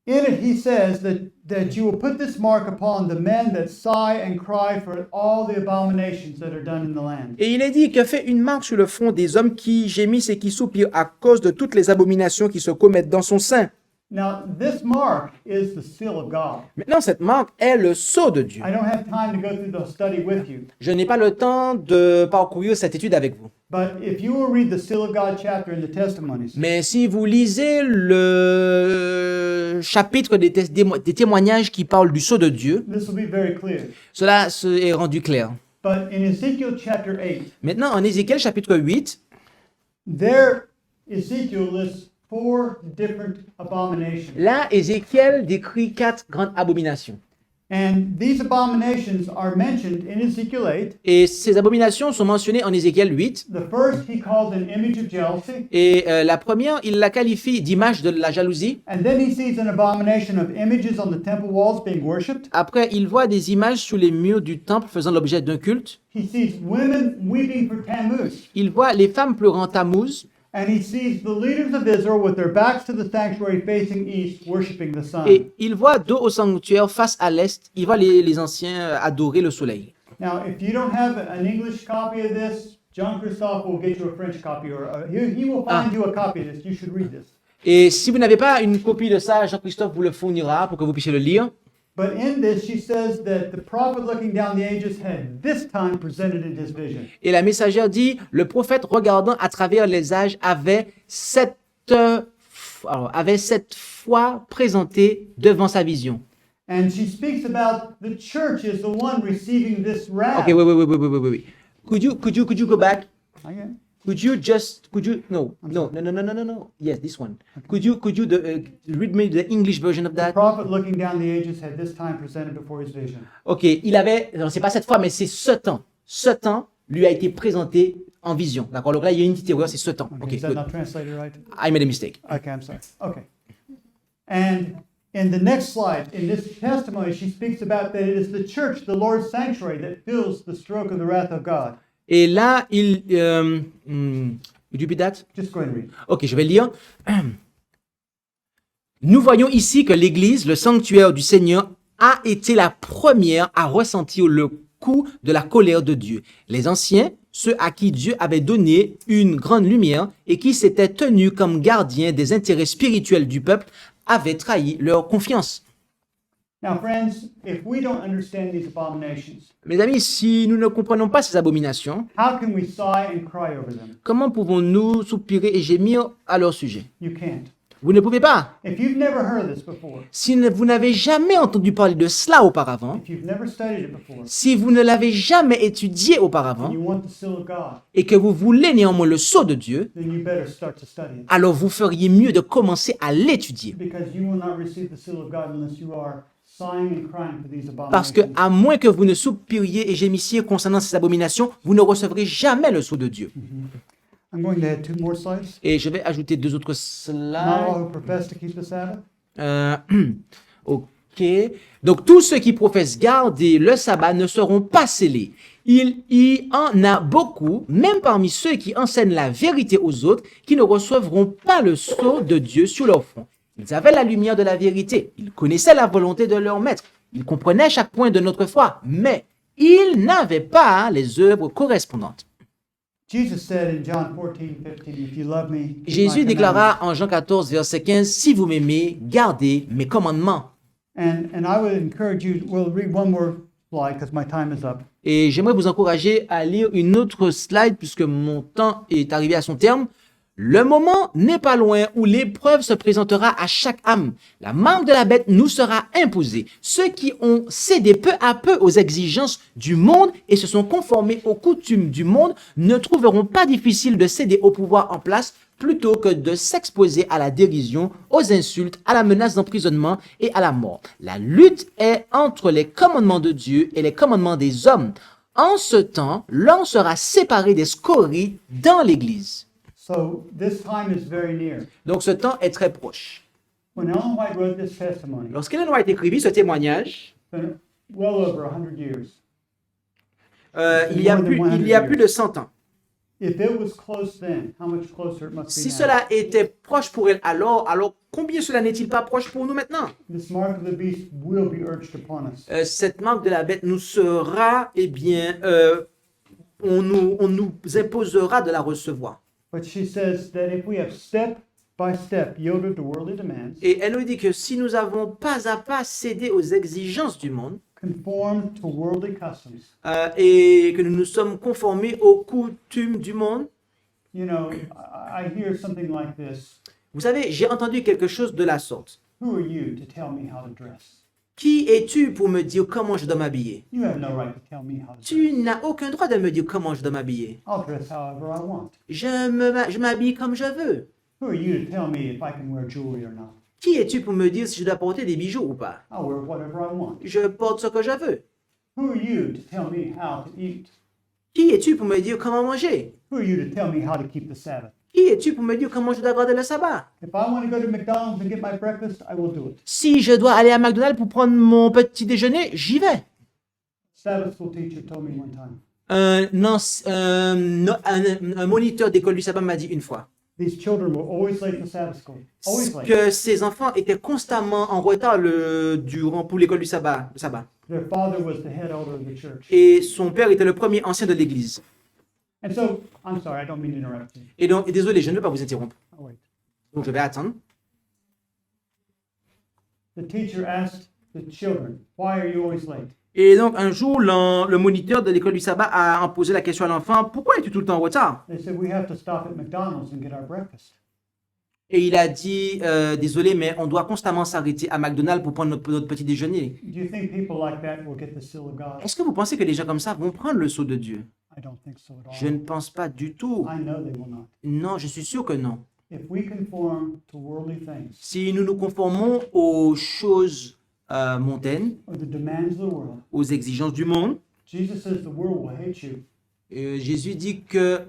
in it he says that you will put this mark upon the men that sigh and cry for all the abominations that are done in the land. Et il est dit que fait une marque sur le front des hommes qui gémissent et qui soupirent à cause de toutes les abominations qui se commettent dans son sein. Now, this mark is the seal of God. Maintenant, cette marque est le sceau de Dieu. I don't have time to go through the study with you, Je n'ai pas le temps de parcourir cette étude avec vous. but if you will read the seal of God chapter in the testimonies, Mais si vous lisez le chapitre des témoignages qui parlent du sceau de Dieu, this will be very clear. cela est rendu clair. But in Ezekiel chapter 8, Maintenant, en Ézéchiel chapitre 8, there Ezekiel lists 4 different abominations. là, Ézéchiel décrit 4 grandes abominations. And these abominations are mentioned in Ezekiel 8. Et ces abominations sont mentionnées en Ézéchiel 8. The first he calls an image of jealousy. Et la première, il la qualifie d'image de la jalousie. And then he sees an abomination of images on the temple walls being worshipped. Après, il voit des images sur les murs du temple faisant l'objet d'un culte. He sees women weeping for Tammuz. Il voit les femmes pleurant Tammuz. And he sees the leaders of Israel with their backs to the sanctuary facing east, worshiping the sun. Et il voit dos au sanctuaire face à l'est. Il voit les anciens adorer le soleil. Now, if you don't have an English copy of this, John Christophe will get you a French copy, or he will find you a copy of this. You should read this. Et si vous n'avez pas une copie de ça, Jean-Christophe vous le fournira pour que vous puissiez le lire. But in this, she says that the prophet looking down the ages had this time presented in his vision. Et la messagère dit, le prophète regardant à travers les âges avait cette fois présenté devant sa vision. And she speaks about the church as the one receiving this wrath. Okay, wait. Could you go back? Okay. Could you no. Yes, this one. Could you read me the English version of The that? prophet looking down the ages had this time presented before his vision. Ok, il avait, non, c'est pas cette fois, mais c'est ce temps. Ce temps lui a été présenté en vision. D'accord, donc là, il y a une petite erreur, c'est ce temps. Okay, Ok, is that good. not translated right? I made a mistake. Okay, I'm sorry. Okay. And in the next slide, in this testimony, she speaks about that it is the church, the Lord's sanctuary, that feels the stroke of the wrath of God. Et là, would you repeat that? Just go ahead and read. Ok, je vais lire. Nous voyons ici que l'Église, le sanctuaire du Seigneur, a été la première à ressentir le coup de la colère de Dieu. Les anciens, ceux à qui Dieu avait donné une grande lumière et qui s'étaient tenus comme gardiens des intérêts spirituels du peuple, avaient trahi leur confiance. Now, friends, if we don't understand these abominations, Mes amis, si nous ne comprenons pas ces abominations, how can we sigh and cry over them? comment pouvons-nous soupirer et gémir à leur sujet? You can't. Vous ne pouvez pas. If you've never heard this before, Si vous n'avez jamais entendu parler de cela auparavant, if you've never studied it before, si vous ne l'avez jamais étudié auparavant, and you want the seal of God, et que vous voulez néanmoins le sceau de Dieu, then you better start to study it. alors vous feriez mieux de commencer à l'étudier. Because you will not receive the seal of God unless you are sighing and crying for these Parce que, abominations. à moins que vous ne soupiriez et gémissiez concernant ces abominations, vous ne recevrez jamais le sceau de Dieu. I'm going to add 2 more slides. Et je vais ajouter 2 autres Not slides. all who profess to keep the Sabbath. Euh, ok. Donc, tous ceux qui professent garder le sabbat ne seront pas scellés. Il y en a beaucoup, même parmi ceux qui enseignent la vérité aux autres, qui ne recevront pas le sceau de Dieu sur leur front. Ils avaient la lumière de la vérité. Ils connaissaient la volonté de leur maître. Ils comprenaient chaque point de notre foi. Mais ils n'avaient pas les œuvres correspondantes. Jesus said in John 14:15, if you love me, keep my Jésus commandments. déclara en Jean 14, verset 15, « Si vous m'aimez, gardez mes commandements. » And I would encourage you, we'll read one more slide because my time is up. Et j'aimerais vous encourager à lire une autre slide puisque mon temps est arrivé à son terme. Le moment n'est pas loin où l'épreuve se présentera à chaque âme. La marque de la bête nous sera imposée. Ceux qui ont cédé peu à peu aux exigences du monde et se sont conformés aux coutumes du monde ne trouveront pas difficile de céder au pouvoir en place plutôt que de s'exposer à la dérision, aux insultes, à la menace d'emprisonnement et à la mort. La lutte est entre les commandements de Dieu et les commandements des hommes. En ce temps, l'homme sera séparé des scories dans l'Église. So this time is very near. Donc ce temps est très proche. When Ellen White wrote this testimony, Lorsqu'Ellen White écrivit ce témoignage, it's been well over 100 years. il y a plus de 100 ans. If it was close then, how much closer it must Si be now? cela était proche pour elle alors combien cela n'est-il pas proche pour nous maintenant? This mark of the beast will be urged upon us. Cette marque de la bête nous sera, on nous imposera de la recevoir. But she says that if we have step by step yielded to worldly demands, Et elle nous dit que si nous avons pas à pas cédé aux exigences du monde conformed to worldly customs, et que nous nous sommes conformés aux coutumes du monde, you know, I hear something like this. vous savez, j'ai entendu quelque chose de la sorte. Who are you to tell me how to dress? Qui es-tu pour me dire comment je dois m'habiller? You have no right to tell me how to Tu dress. n'as aucun droit de me dire comment je dois m'habiller. I'll dress however I want. Je m'habille comme je veux. Who are you to tell me if I can wear jewelry or not? Qui es-tu pour me dire si je dois porter des bijoux ou pas? I'll wear whatever I want. Je porte ce que je veux. Who are you to tell me how to eat? Qui es-tu pour me dire comment manger? Who are you to tell me how to keep the Sabbath? Qui es-tu pour me dire comment je dois garder le sabbat? If I want to go to McDonald's and get my breakfast, I will do it. Si je dois aller à McDonald's pour prendre mon petit déjeuner, j'y vais. Sabbath school teacher told me one time, Un moniteur d'école du sabbat m'a dit une fois these children were always late for Sabbath school. Always late. que ses enfants étaient constamment en retard pour l'école du sabbat, le sabbat. Their father was the head elder of the church. Et son père était le premier ancien de l'église. And so, I'm sorry, I don't mean to interrupt you. Et désolé, je ne veux pas vous interrompre. Oh, wait. Donc je vais attendre. The teacher asked the children, why are you always late? Et donc, un jour, le moniteur de l'école du sabbat a posé la question à l'enfant, pourquoi es-tu tout le temps en retard? They said, we have to stop at McDonald's and get our breakfast. Et il a dit, désolé, mais on doit constamment s'arrêter à McDonald's pour prendre notre petit déjeuner. Do you think people like that will get the seal of God? Est-ce que vous pensez que les gens comme ça vont prendre le sceau de Dieu? I don't think so at Je all. ne pense pas du tout. I know they will not. Non, je suis sûr que non. If we conform to worldly things Si nous nous conformons aux choses mondaines, or the demands of the world, aux exigences du monde, Jesus says the world will hate you. Jésus dit que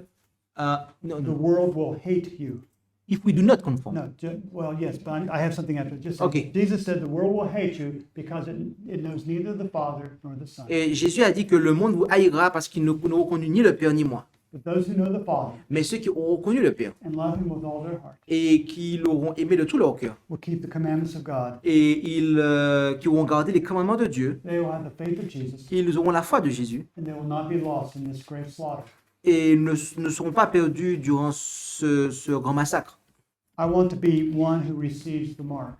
no, The no, world will hate you. if we do not conform. No, well, yes, but I have something after. Just Okay. Jesus said the world will hate you because it knows neither the Father nor the Son. Et Jésus a dit que le monde vous haïra parce qu'ils n'auront connu ni le Père ni moi. But those who know the Father Mais ceux qui auront connu le Père and love Him with all their heart et qui l'auront aimé de tout leur cœur will keep the commandments of God. et qui auront gardé les commandements de Dieu, They will have the faith of Jesus, ils auront la foi de Jésus and they will not be lost in this great slaughter. et ne seront pas perdus durant ce grand massacre. I want to be one who receives the mark,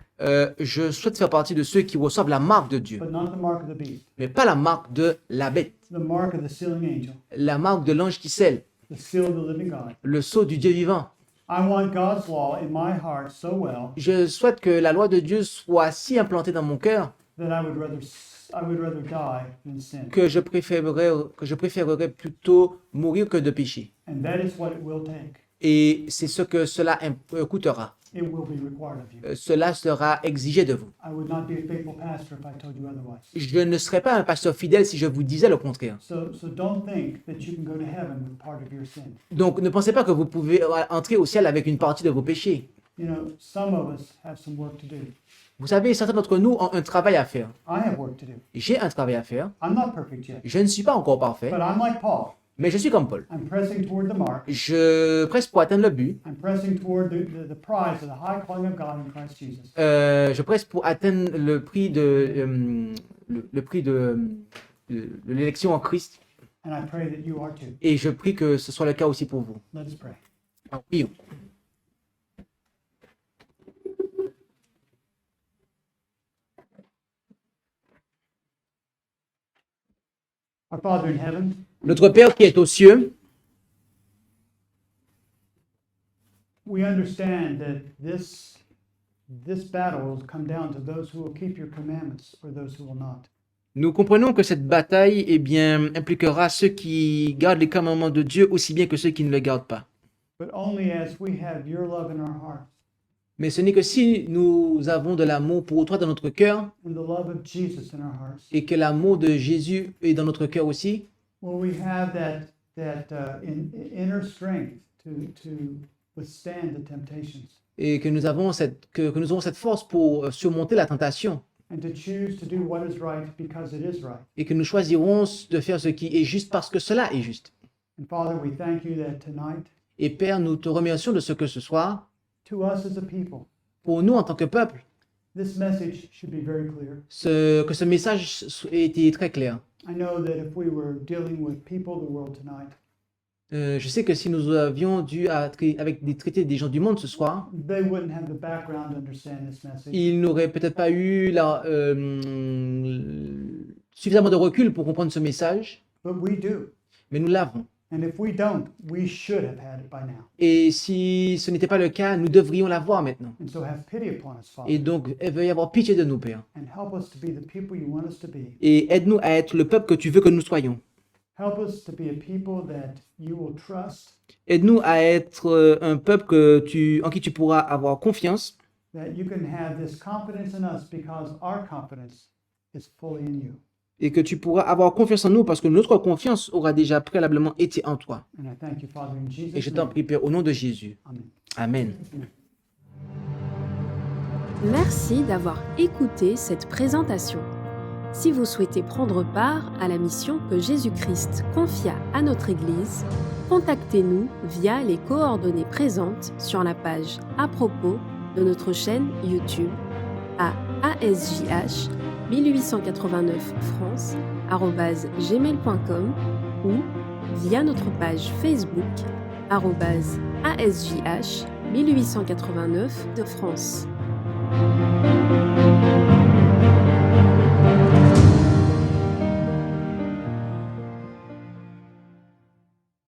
Je souhaite faire partie de ceux qui reçoivent la marque de Dieu, but not the mark of the beast, mais pas la marque de la bête, the mark of the sealing angel, la marque de l'ange qui scelle, the seal of the living God. le sceau du Dieu vivant. I want God's law in my heart so well Je souhaite que la loi de Dieu soit si implantée dans mon cœur that I would rather die than sin. que je préférerais plutôt mourir que de pécher. And that is what it will take. Et c'est ce que cela coûtera. It will be required of you. Cela sera exigé de vous. I would not be a faithful pastor if I told you otherwise. Je ne serais pas un pasteur fidèle si je vous disais le contraire. So don't think that you can go to heaven with part of your sin. Donc ne pensez pas que vous pouvez entrer au ciel avec une partie de vos péchés. You know, some of us have some work to do. Vous savez, certains d'entre nous ont un travail à faire. I have work to do. J'ai un travail à faire. I'm not perfect yet, Je ne suis pas encore parfait, but I'm like Paul. mais je suis comme Paul. I'm pressing toward the mark. Je presse pour atteindre le but. I'm pressing toward the prize of the high calling of God in Christ Jesus. Je presse pour atteindre le prix de l'élection en Christ. And I pray that you are too. Et je prie que ce soit le cas aussi pour vous. Let us pray. Prions. Our Father in heaven, Notre Père qui est aux cieux, we understand that this battle will come down to those who will keep your commandments or those who will not. nous comprenons que cette bataille impliquera ceux qui gardent les commandements de Dieu aussi bien que ceux qui ne le gardent pas. But only as we have your love in our hearts Mais ce n'est que si nous avons de l'amour pour toi dans notre cœur and the love of Jesus in our hearts et que l'amour de Jésus est dans notre cœur aussi, will we have inner strength to withstand the temptations et que nous avons cette force pour surmonter la tentation and to choose to do what is right because it is right. et que nous choisirons de faire ce qui est juste parce que cela est juste. And Father, we thank you that tonight, Et Père, nous te remercions de ce que ce soir, to us as a people, pour nous en tant que peuple, this message should be very clear. que ce message ait été très clair. I know that if we were dealing with people of the world tonight, Je sais que si nous avions dû traiter des gens du monde ce soir, they wouldn't have the background to understand this message. ils n'auraient peut-être pas eu suffisamment de recul pour comprendre ce message, But we do. mais nous l'avons. And if we don't, we should have had it by now. Et si ce n'était pas le cas, nous devrions l'avoir maintenant. And so have pity upon us, Father, Et donc, veuillez avoir pitié de nous, Père. and help us to be the people you want us to be. Et aide-nous à être le peuple que tu veux que nous soyons. Help us to be a people that you will trust, Aide-nous à être un peuple en qui tu pourras avoir confiance that you can have this confidence in us because our confidence is fully in you. et que tu pourras avoir confiance en nous parce que notre confiance aura déjà préalablement été en toi. And I thank you, Father, in Et je Jesus' t'en name. prie, Père, au nom de Jésus. Amen. Amen. Merci d'avoir écouté cette présentation. Si vous souhaitez prendre part à la mission que Jésus-Christ confia à notre Église, contactez-nous via les coordonnées présentes sur la page à propos de notre chaîne YouTube à ASJH 1889 France@gmail.com ou via notre page Facebook @ASJH 1889 de France.